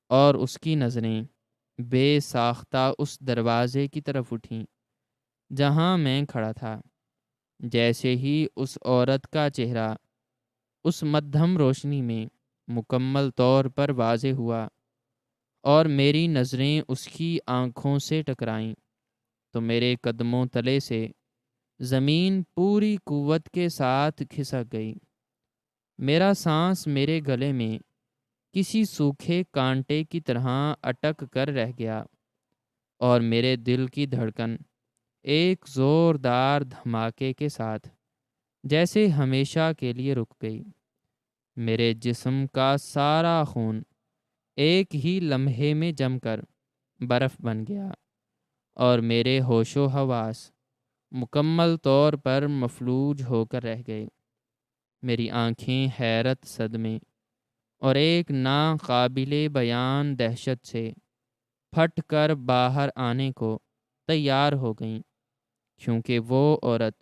اور اس کی نظریں بے ساختہ اس دروازے کی طرف اٹھیں جہاں میں کھڑا تھا۔ جیسے ہی اس عورت کا چہرہ اس مدھم روشنی میں مکمل طور پر واضح ہوا اور میری نظریں اس کی آنکھوں سے ٹکرائیں، تو میرے قدموں تلے سے زمین پوری قوت کے ساتھ کھسک گئی۔ میرا سانس میرے گلے میں کسی سوکھے کانٹے کی طرح اٹک کر رہ گیا، اور میرے دل کی دھڑکن ایک زوردار دھماکے کے ساتھ جیسے ہمیشہ کے لیے رک گئی۔ میرے جسم کا سارا خون ایک ہی لمحے میں جم کر برف بن گیا، اور میرے ہوش و حواس مکمل طور پر مفلوج ہو کر رہ گئے۔ میری آنکھیں حیرت، صدمے اور ایک ناقابل بیان دہشت سے پھٹ کر باہر آنے کو تیار ہو گئیں، کیونکہ وہ عورت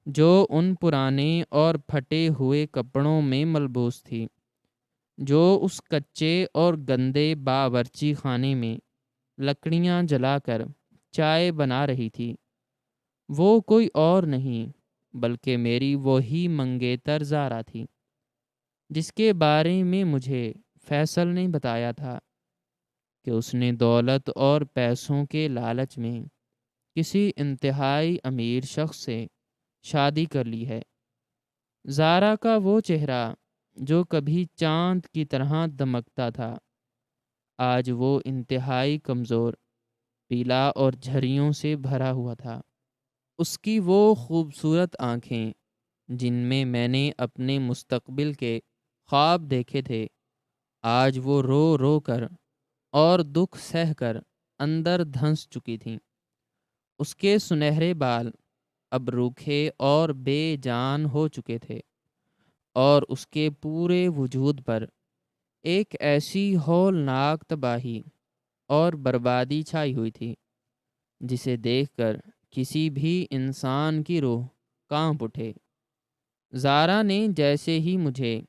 جو ان پرانے اور پھٹے ہوئے کپڑوں میں ملبوس تھی، جو اس کچے اور گندے باورچی خانے میں لکڑیاں جلا کر چائے بنا رہی تھی، وہ کوئی اور نہیں بلکہ میری وہی منگیتر زارا تھی، جس کے بارے میں مجھے فیصل نے بتایا تھا کہ اس نے دولت اور پیسوں کے لالچ میں کسی انتہائی امیر شخص سے شادی کر لی ہے۔ زارا کا وہ چہرہ جو کبھی چاند کی طرح دمکتا تھا، آج وہ انتہائی کمزور، پیلا اور جھریوں سے بھرا ہوا تھا۔ اس کی وہ خوبصورت آنکھیں جن میں نے اپنے مستقبل کے خواب دیکھے تھے، آج وہ رو رو کر اور دکھ سہ کر اندر دھنس چکی تھیں۔ اس کے سنہرے بال اب روکھے اور بے جان ہو چکے تھے، اور اس کے پورے وجود پر ایک ایسی ہولناک تباہی اور بربادی چھائی ہوئی تھی جسے دیکھ کر کسی بھی انسان کی روح کانپ اٹھے۔ زارا نے جیسے ہی مجھے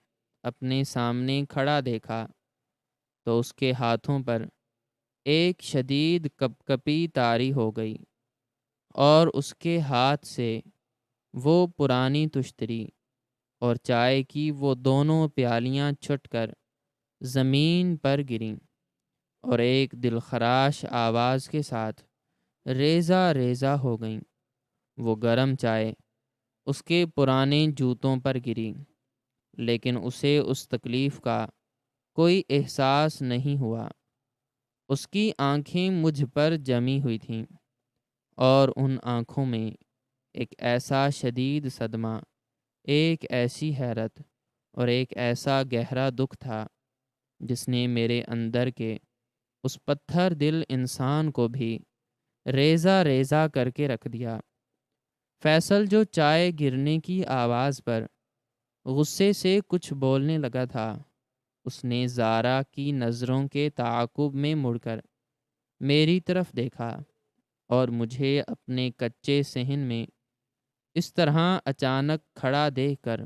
اپنے سامنے کھڑا دیکھا تو اس کے ہاتھوں پر ایک شدید کپکپی طاری ہو گئی، اور اس کے ہاتھ سے وہ پرانی تشتری اور چائے کی وہ دونوں پیالیاں چھٹ کر زمین پر گریں، اور ایک دلخراش آواز کے ساتھ ریزہ ریزہ ہو گئیں۔ وہ گرم چائے اس کے پرانے جوتوں پر گری، لیکن اسے اس تکلیف کا کوئی احساس نہیں ہوا۔ اس کی آنکھیں مجھ پر جمی ہوئی تھیں، اور ان آنکھوں میں ایک ایسا شدید صدمہ، ایک ایسی حیرت اور ایک ایسا گہرا دکھ تھا جس نے میرے اندر کے اس پتھر دل انسان کو بھی ریزہ ریزہ کر کے رکھ دیا۔ فیصل جو چائے گرنے کی آواز پر غصے سے کچھ بولنے لگا تھا، اس نے زارا کی نظروں کے تعاقب میں مڑ کر میری طرف دیکھا، اور مجھے اپنے کچے صحن میں اس طرح اچانک کھڑا دیکھ کر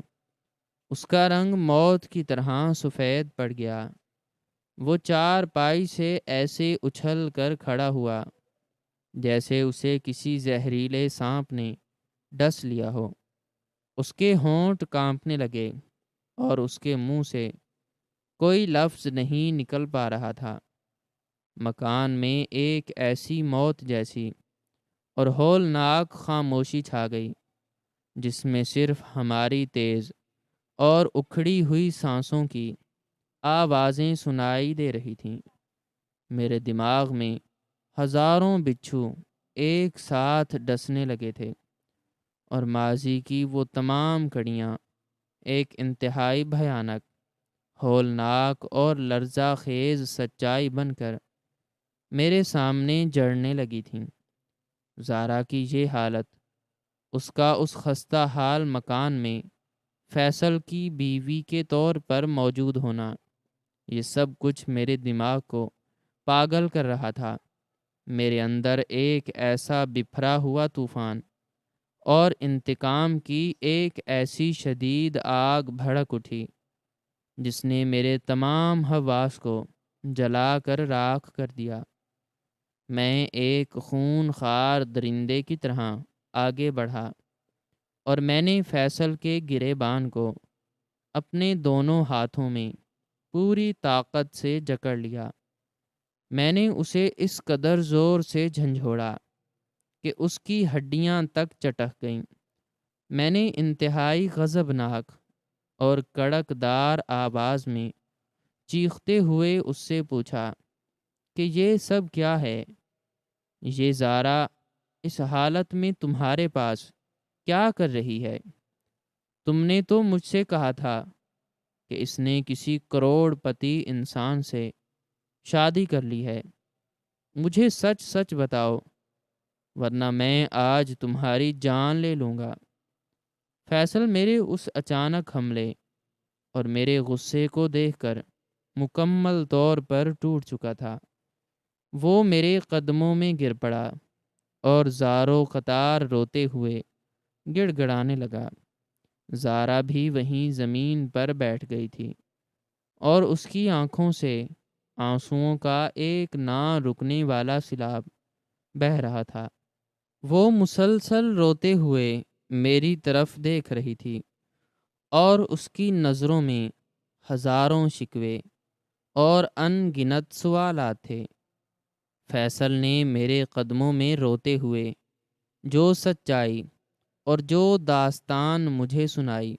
اس کا رنگ موت کی طرح سفید پڑ گیا۔ وہ چارپائی سے ایسے اچھل کر کھڑا ہوا جیسے اسے کسی زہریلے سانپ نے ڈس لیا ہو۔ اس کے ہونٹ کانپنے لگے، اور اس کے منہ سے کوئی لفظ نہیں نکل پا رہا تھا۔ مکان میں ایک ایسی موت جیسی اور ہولناک خاموشی چھا گئی جس میں صرف ہماری تیز اور اکھڑی ہوئی سانسوں کی آوازیں سنائی دے رہی تھیں۔ میرے دماغ میں ہزاروں بچھو ایک ساتھ ڈسنے لگے تھے، اور ماضی کی وہ تمام کڑیاں ایک انتہائی بھیانک، ہولناک اور لرزہ خیز سچائی بن کر میرے سامنے جڑنے لگی تھیں۔ زارا کی یہ حالت، اس کا اس خستہ حال مکان میں فیصل کی بیوی کے طور پر موجود ہونا، یہ سب کچھ میرے دماغ کو پاگل کر رہا تھا۔ میرے اندر ایک ایسا بکھرا ہوا طوفان اور انتقام کی ایک ایسی شدید آگ بھڑک اٹھی جس نے میرے تمام حواس کو جلا کر راکھ کر دیا۔ میں ایک خون خوار درندے کی طرح آگے بڑھا، اور میں نے فیصل کے گریبان کو اپنے دونوں ہاتھوں میں پوری طاقت سے جکڑ لیا۔ میں نے اسے اس قدر زور سے جھنجھوڑا کہ اس کی ہڈیاں تک چٹک گئیں۔ میں نے انتہائی غضبناک اور کڑک دار آواز میں چیختے ہوئے اس سے پوچھا کہ یہ سب کیا ہے؟ یہ زارا اس حالت میں تمہارے پاس کیا کر رہی ہے؟ تم نے تو مجھ سے کہا تھا کہ اس نے کسی کروڑ پتی انسان سے شادی کر لی ہے۔ مجھے سچ سچ بتاؤ، ورنہ میں آج تمہاری جان لے لوں گا۔ فیصل میرے اس اچانک حملے اور میرے غصے کو دیکھ کر مکمل طور پر ٹوٹ چکا تھا۔ وہ میرے قدموں میں گر پڑا اور زاروں قطار روتے ہوئے گڑ گڑانے لگا۔ زارا بھی وہیں زمین پر بیٹھ گئی تھی، اور اس کی آنکھوں سے آنسوؤں کا ایک نہ رکنے والا سیلاب بہہ رہا تھا۔ وہ مسلسل روتے ہوئے میری طرف دیکھ رہی تھی، اور اس کی نظروں میں ہزاروں شکوے اور ان گنت سوالات تھے۔ فیصل نے میرے قدموں میں روتے ہوئے جو سچائی اور جو داستان مجھے سنائی،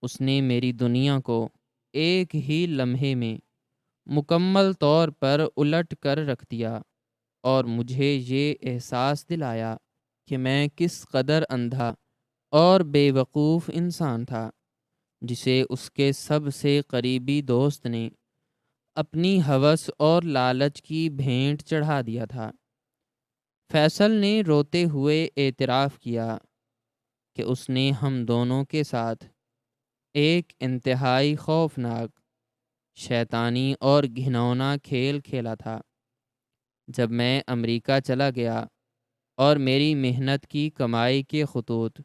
اس نے میری دنیا کو ایک ہی لمحے میں مکمل طور پر الٹ کر رکھ دیا، اور مجھے یہ احساس دلایا کہ میں کس قدر اندھا اور بے وقوف انسان تھا، جسے اس کے سب سے قریبی دوست نے اپنی ہوس اور لالچ کی بھینٹ چڑھا دیا تھا۔ فیصل نے روتے ہوئے اعتراف کیا کہ اس نے ہم دونوں کے ساتھ ایک انتہائی خوفناک، شیطانی اور گھنونا کھیل کھیلا تھا۔ جب میں امریکہ چلا گیا اور میری محنت کی کمائی کے خطوط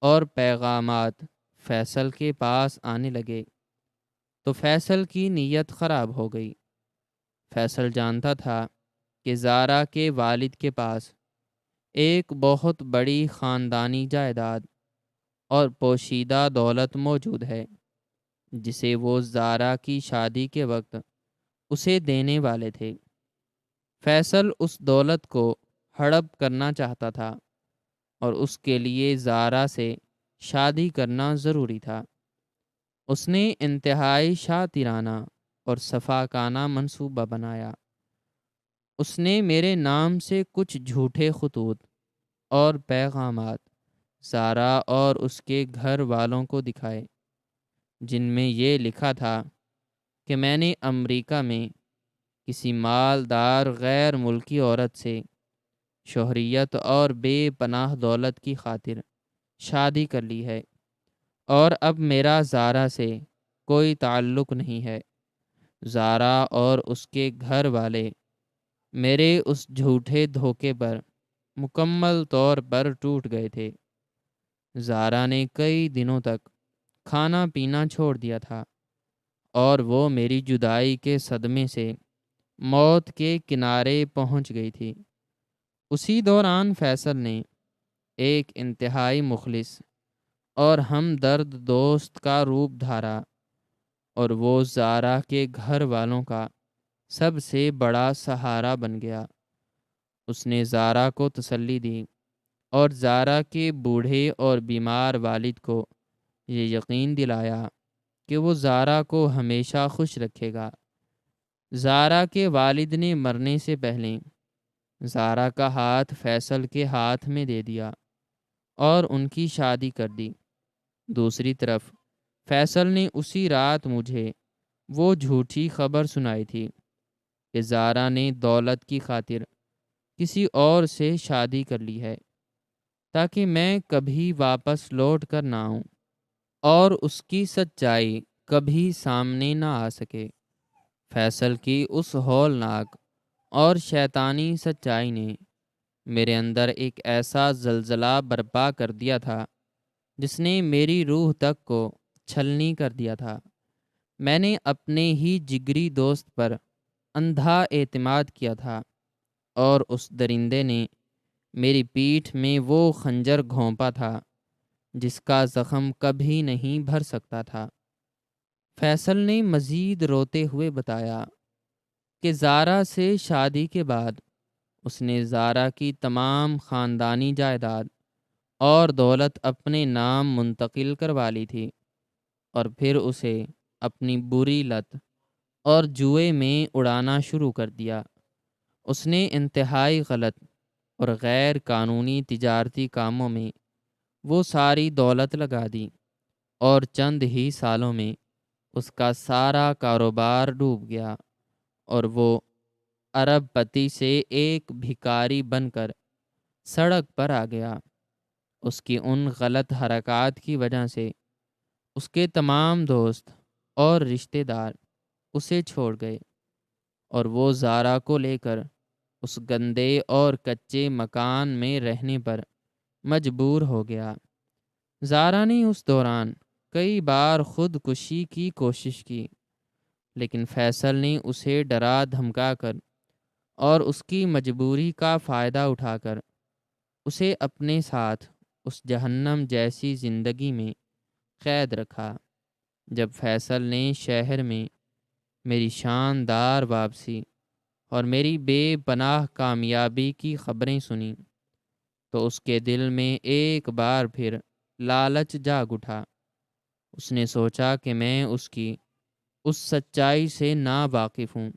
اور پیغامات فیصل کے پاس آنے لگے، تو فیصل کی نیت خراب ہو گئی۔ فیصل جانتا تھا کہ زارا کے والد کے پاس ایک بہت بڑی خاندانی جائیداد اور پوشیدہ دولت موجود ہے، جسے وہ زارا کی شادی کے وقت اسے دینے والے تھے۔ فیصل اس دولت کو ہڑپ کرنا چاہتا تھا، اور اس کے لیے زارا سے شادی کرنا ضروری تھا۔ اس نے انتہائی شاطرانہ اور صفاقانہ منصوبہ بنایا۔ اس نے میرے نام سے کچھ جھوٹے خطوط اور پیغامات زارا اور اس کے گھر والوں کو دکھائے، جن میں یہ لکھا تھا کہ میں نے امریکہ میں کسی مالدار غیر ملکی عورت سے شہریت اور بے پناہ دولت کی خاطر شادی کر لی ہے، اور اب میرا زارا سے کوئی تعلق نہیں ہے۔ زارا اور اس کے گھر والے میرے اس جھوٹے دھوکے پر مکمل طور پر ٹوٹ گئے تھے۔ زارا نے کئی دنوں تک کھانا پینا چھوڑ دیا تھا، اور وہ میری جدائی کے صدمے سے موت کے کنارے پہنچ گئی تھی۔ اسی دوران فیصل نے ایک انتہائی مخلص اور ہمدرد دوست کا روپ دھارا، اور وہ زارا کے گھر والوں کا سب سے بڑا سہارا بن گیا۔ اس نے زارا کو تسلی دی، اور زارا کے بوڑھے اور بیمار والد کو یہ یقین دلایا کہ وہ زارا کو ہمیشہ خوش رکھے گا۔ زارا کے والد نے مرنے سے پہلے زارا کا ہاتھ فیصل کے ہاتھ میں دے دیا اور ان کی شادی کر دی۔ دوسری طرف فیصل نے اسی رات مجھے وہ جھوٹی خبر سنائی تھی کہ زارا نے دولت کی خاطر کسی اور سے شادی کر لی ہے، تاکہ میں کبھی واپس لوٹ کر نہ آؤں اور اس کی سچائی کبھی سامنے نہ آ سکے۔ فیصل کی اس ہولناک اور شیطانی سچائی نے میرے اندر ایک ایسا زلزلہ برپا کر دیا تھا جس نے میری روح تک کو چھلنی کر دیا تھا۔ میں نے اپنے ہی جگری دوست پر اندھا اعتماد کیا تھا، اور اس درندے نے میری پیٹھ میں وہ خنجر گھونپا تھا جس کا زخم کبھی نہیں بھر سکتا تھا۔ فیصل نے مزید روتے ہوئے بتایا کہ زارا سے شادی کے بعد اس نے زارا کی تمام خاندانی جائیداد اور دولت اپنے نام منتقل کروا لی تھی، اور پھر اسے اپنی بری لت اور جوئے میں اڑانا شروع کر دیا۔ اس نے انتہائی غلط اور غیر قانونی تجارتی کاموں میں وہ ساری دولت لگا دی، اور چند ہی سالوں میں اس کا سارا کاروبار ڈوب گیا، اور وہ ارب پتی سے ایک بھکاری بن کر سڑک پر آ گیا۔ اس کی ان غلط حرکات کی وجہ سے اس کے تمام دوست اور رشتہ دار اسے چھوڑ گئے، اور وہ زارا کو لے کر اس گندے اور کچے مکان میں رہنے پر مجبور ہو گیا۔ زارا نے اس دوران کئی بار خودکشی کی کوشش کی، لیکن فیصل نے اسے ڈرا دھمکا کر اور اس کی مجبوری کا فائدہ اٹھا کر اسے اپنے ساتھ اس جہنم جیسی زندگی میں قید رکھا۔ جب فیصل نے شہر میں میری شاندار واپسی اور میری بے پناہ کامیابی کی خبریں سنیں تو اس کے دل میں ایک بار پھر لالچ جاگ اٹھا۔ اس نے سوچا کہ میں اس کی اس سچائی سے نا واقف ہوں،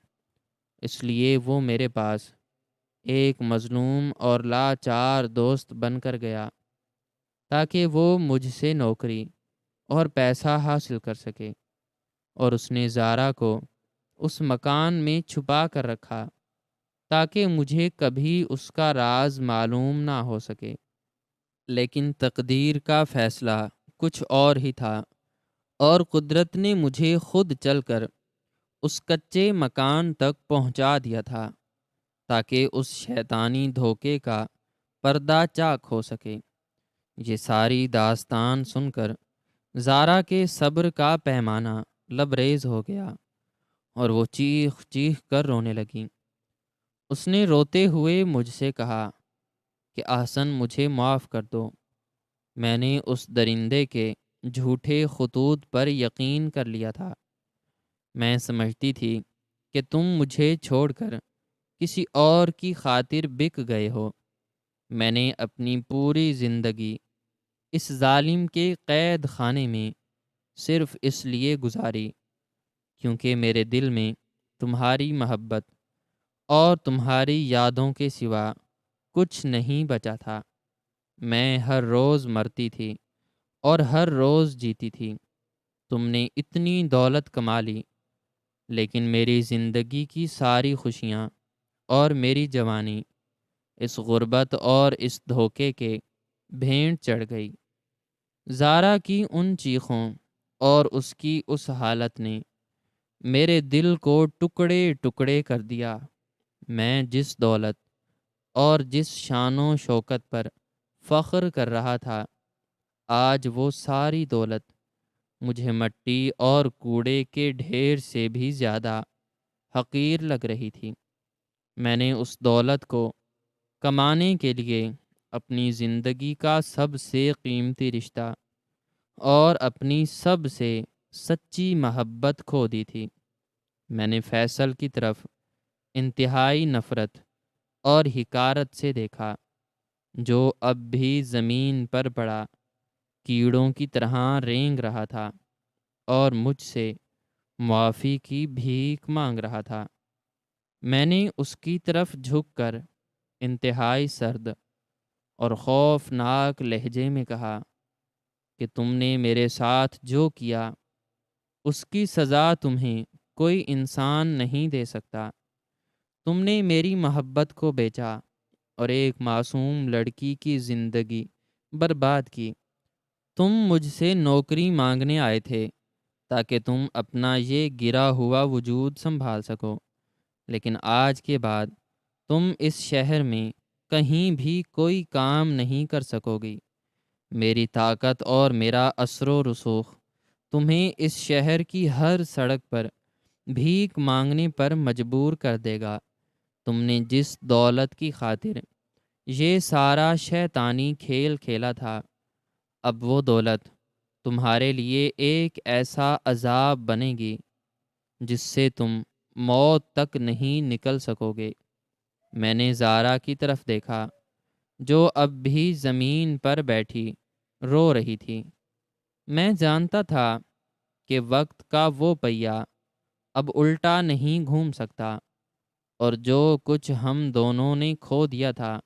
اس لیے وہ میرے پاس ایک مظلوم اور لاچار دوست بن کر گیا تاکہ وہ مجھ سے نوکری اور پیسہ حاصل کر سکے، اور اس نے زارا کو اس مکان میں چھپا کر رکھا تاکہ مجھے کبھی اس کا راز معلوم نہ ہو سکے۔ لیکن تقدیر کا فیصلہ کچھ اور ہی تھا، اور قدرت نے مجھے خود چل کر اس کچے مکان تک پہنچا دیا تھا تاکہ اس شیطانی دھوکے کا پردہ چاک ہو سکے۔ یہ ساری داستان سن کر زارا کے صبر کا پیمانہ لبریز ہو گیا، اور وہ چیخ چیخ کر رونے لگیں۔ اس نے روتے ہوئے مجھ سے کہا کہ احسن مجھے معاف کر دو، میں نے اس درندے کے جھوٹے خطوط پر یقین کر لیا تھا۔ میں سمجھتی تھی کہ تم مجھے چھوڑ کر کسی اور کی خاطر بک گئے ہو۔ میں نے اپنی پوری زندگی اس ظالم کے قید خانے میں صرف اس لیے گزاری کیونکہ میرے دل میں تمہاری محبت اور تمہاری یادوں کے سوا کچھ نہیں بچا تھا۔ میں ہر روز مرتی تھی اور ہر روز جیتی تھی۔ تم نے اتنی دولت کما لی، لیکن میری زندگی کی ساری خوشیاں اور میری جوانی اس غربت اور اس دھوکے کے بھینٹ چڑھ گئی۔ زارا کی ان چیخوں اور اس کی اس حالت نے میرے دل کو ٹکڑے ٹکڑے کر دیا۔ میں جس دولت اور جس شان و شوکت پر فخر کر رہا تھا، آج وہ ساری دولت مجھے مٹی اور کوڑے کے ڈھیر سے بھی زیادہ حقیر لگ رہی تھی۔ میں نے اس دولت کو کمانے کے لیے اپنی زندگی کا سب سے قیمتی رشتہ اور اپنی سب سے سچی محبت کھو دی تھی۔ میں نے فیصل کی طرف انتہائی نفرت اور حقارت سے دیکھا، جو اب بھی زمین پر پڑا کیڑوں کی طرح رینگ رہا تھا اور مجھ سے معافی کی بھیک مانگ رہا تھا۔ میں نے اس کی طرف جھک کر انتہائی سرد اور خوفناک لہجے میں کہا کہ تم نے میرے ساتھ جو کیا اس کی سزا تمہیں کوئی انسان نہیں دے سکتا۔ تم نے میری محبت کو بیچا اور ایک معصوم لڑکی کی زندگی برباد کی۔ تم مجھ سے نوکری مانگنے آئے تھے تاکہ تم اپنا یہ گرا ہوا وجود سنبھال سکو، لیکن آج کے بعد تم اس شہر میں کہیں بھی کوئی کام نہیں کر سکو گی۔ میری طاقت اور میرا اثر و رسوخ تمہیں اس شہر کی ہر سڑک پر بھیک مانگنے پر مجبور کر دے گا۔ تم نے جس دولت کی خاطر یہ سارا شیطانی کھیل کھیلا تھا، اب وہ دولت تمہارے لیے ایک ایسا عذاب بنے گی جس سے تم موت تک نہیں نکل سکو گے۔ میں نے زارا کی طرف دیکھا جو اب بھی زمین پر بیٹھی رو رہی تھی۔ میں جانتا تھا کہ وقت کا وہ پہیہ اب الٹا نہیں گھوم سکتا، اور جو کچھ ہم دونوں نے کھو دیا تھا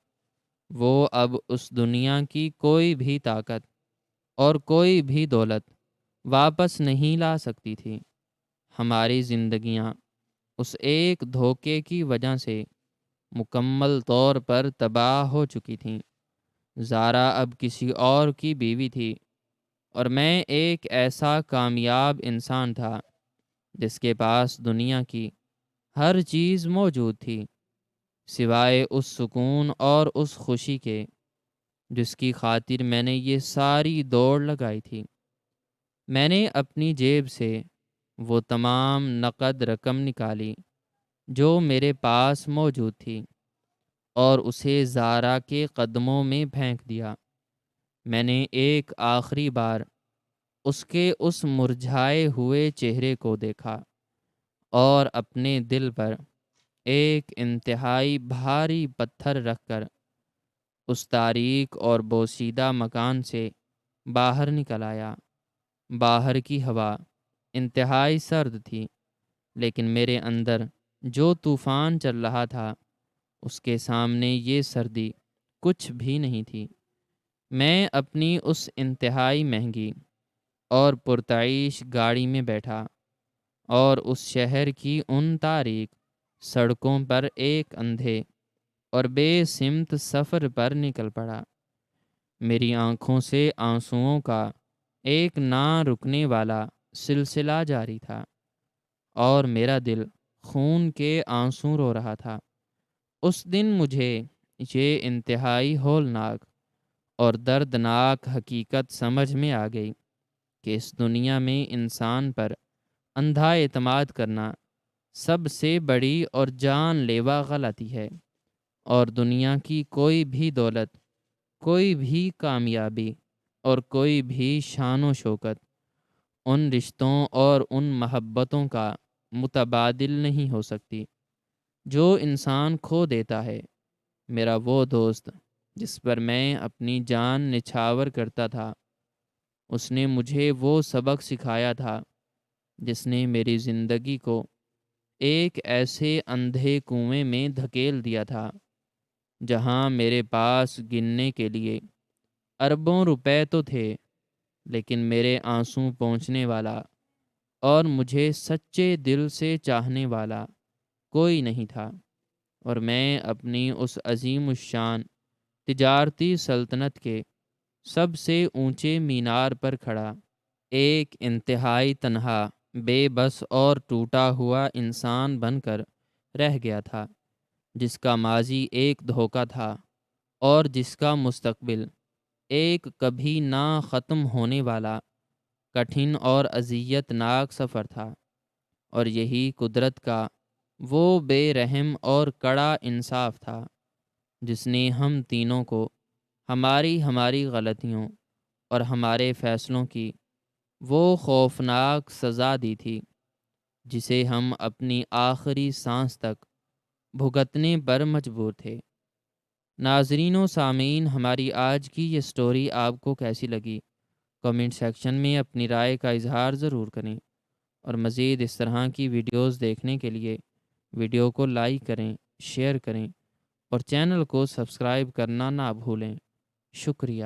وہ اب اس دنیا کی کوئی بھی طاقت اور کوئی بھی دولت واپس نہیں لا سکتی تھی۔ ہماری زندگیاں اس ایک دھوکے کی وجہ سے مکمل طور پر تباہ ہو چکی تھیں۔ زارا اب کسی اور کی بیوی تھی اور میں ایک ایسا کامیاب انسان تھا جس کے پاس دنیا کی ہر چیز موجود تھی سوائے اس سکون اور اس خوشی کے جس کی خاطر میں نے یہ ساری دوڑ لگائی تھی۔ میں نے اپنی جیب سے وہ تمام نقد رقم نکالی جو میرے پاس موجود تھی اور اسے زارا کے قدموں میں پھینک دیا۔ میں نے ایک آخری بار اس کے اس مرجھائے ہوئے چہرے کو دیکھا اور اپنے دل پر ایک انتہائی بھاری پتھر رکھ کر اس تاریک اور بوسیدہ مکان سے باہر نکل آیا۔ باہر کی ہوا انتہائی سرد تھی، لیکن میرے اندر جو طوفان چل رہا تھا اس کے سامنے یہ سردی کچھ بھی نہیں تھی۔ میں اپنی اس انتہائی مہنگی اور پرتعیش گاڑی میں بیٹھا اور اس شہر کی ان تاریک سڑکوں پر ایک اندھے اور بے سمت سفر پر نکل پڑا۔ میری آنکھوں سے آنسوؤں کا ایک نہ رکنے والا سلسلہ جاری تھا اور میرا دل خون کے آنسو رو رہا تھا۔ اس دن مجھے یہ انتہائی ہولناک اور دردناک حقیقت سمجھ میں آ گئی کہ اس دنیا میں انسان پر اندھا اعتماد کرنا سب سے بڑی اور جان لیوا غلطی ہے، اور دنیا کی کوئی بھی دولت، کوئی بھی کامیابی اور کوئی بھی شان و شوکت ان رشتوں اور ان محبتوں کا متبادل نہیں ہو سکتی جو انسان کھو دیتا ہے۔ میرا وہ دوست جس پر میں اپنی جان نچھاور کرتا تھا، اس نے مجھے وہ سبق سکھایا تھا جس نے میری زندگی کو ایک ایسے اندھے کنویں میں دھکیل دیا تھا جہاں میرے پاس گننے کے لیے اربوں روپے تو تھے، لیکن میرے آنسو پہنچنے والا اور مجھے سچے دل سے چاہنے والا کوئی نہیں تھا، اور میں اپنی اس عظیم الشان تجارتی سلطنت کے سب سے اونچے مینار پر کھڑا ایک انتہائی تنہا، بے بس اور ٹوٹا ہوا انسان بن کر رہ گیا تھا، جس کا ماضی ایک دھوکہ تھا اور جس کا مستقبل ایک کبھی نہ ختم ہونے والا کٹھن اور اذیت ناک سفر تھا۔ اور یہی قدرت کا وہ بے رحم اور کڑا انصاف تھا جس نے ہم تینوں کو ہماری غلطیوں اور ہمارے فیصلوں کی وہ خوفناک سزا دی تھی جسے ہم اپنی آخری سانس تک بھگتنے پر مجبور تھے۔ ناظرین و سامعین، ہماری آج کی یہ سٹوری آپ کو کیسی لگی؟ کمنٹ سیکشن میں اپنی رائے کا اظہار ضرور کریں، اور مزید اس طرح کی ویڈیوز دیکھنے کے لیے ویڈیو کو لائک کریں، شیئر کریں اور چینل کو سبسکرائب کرنا نہ بھولیں۔ شکریہ۔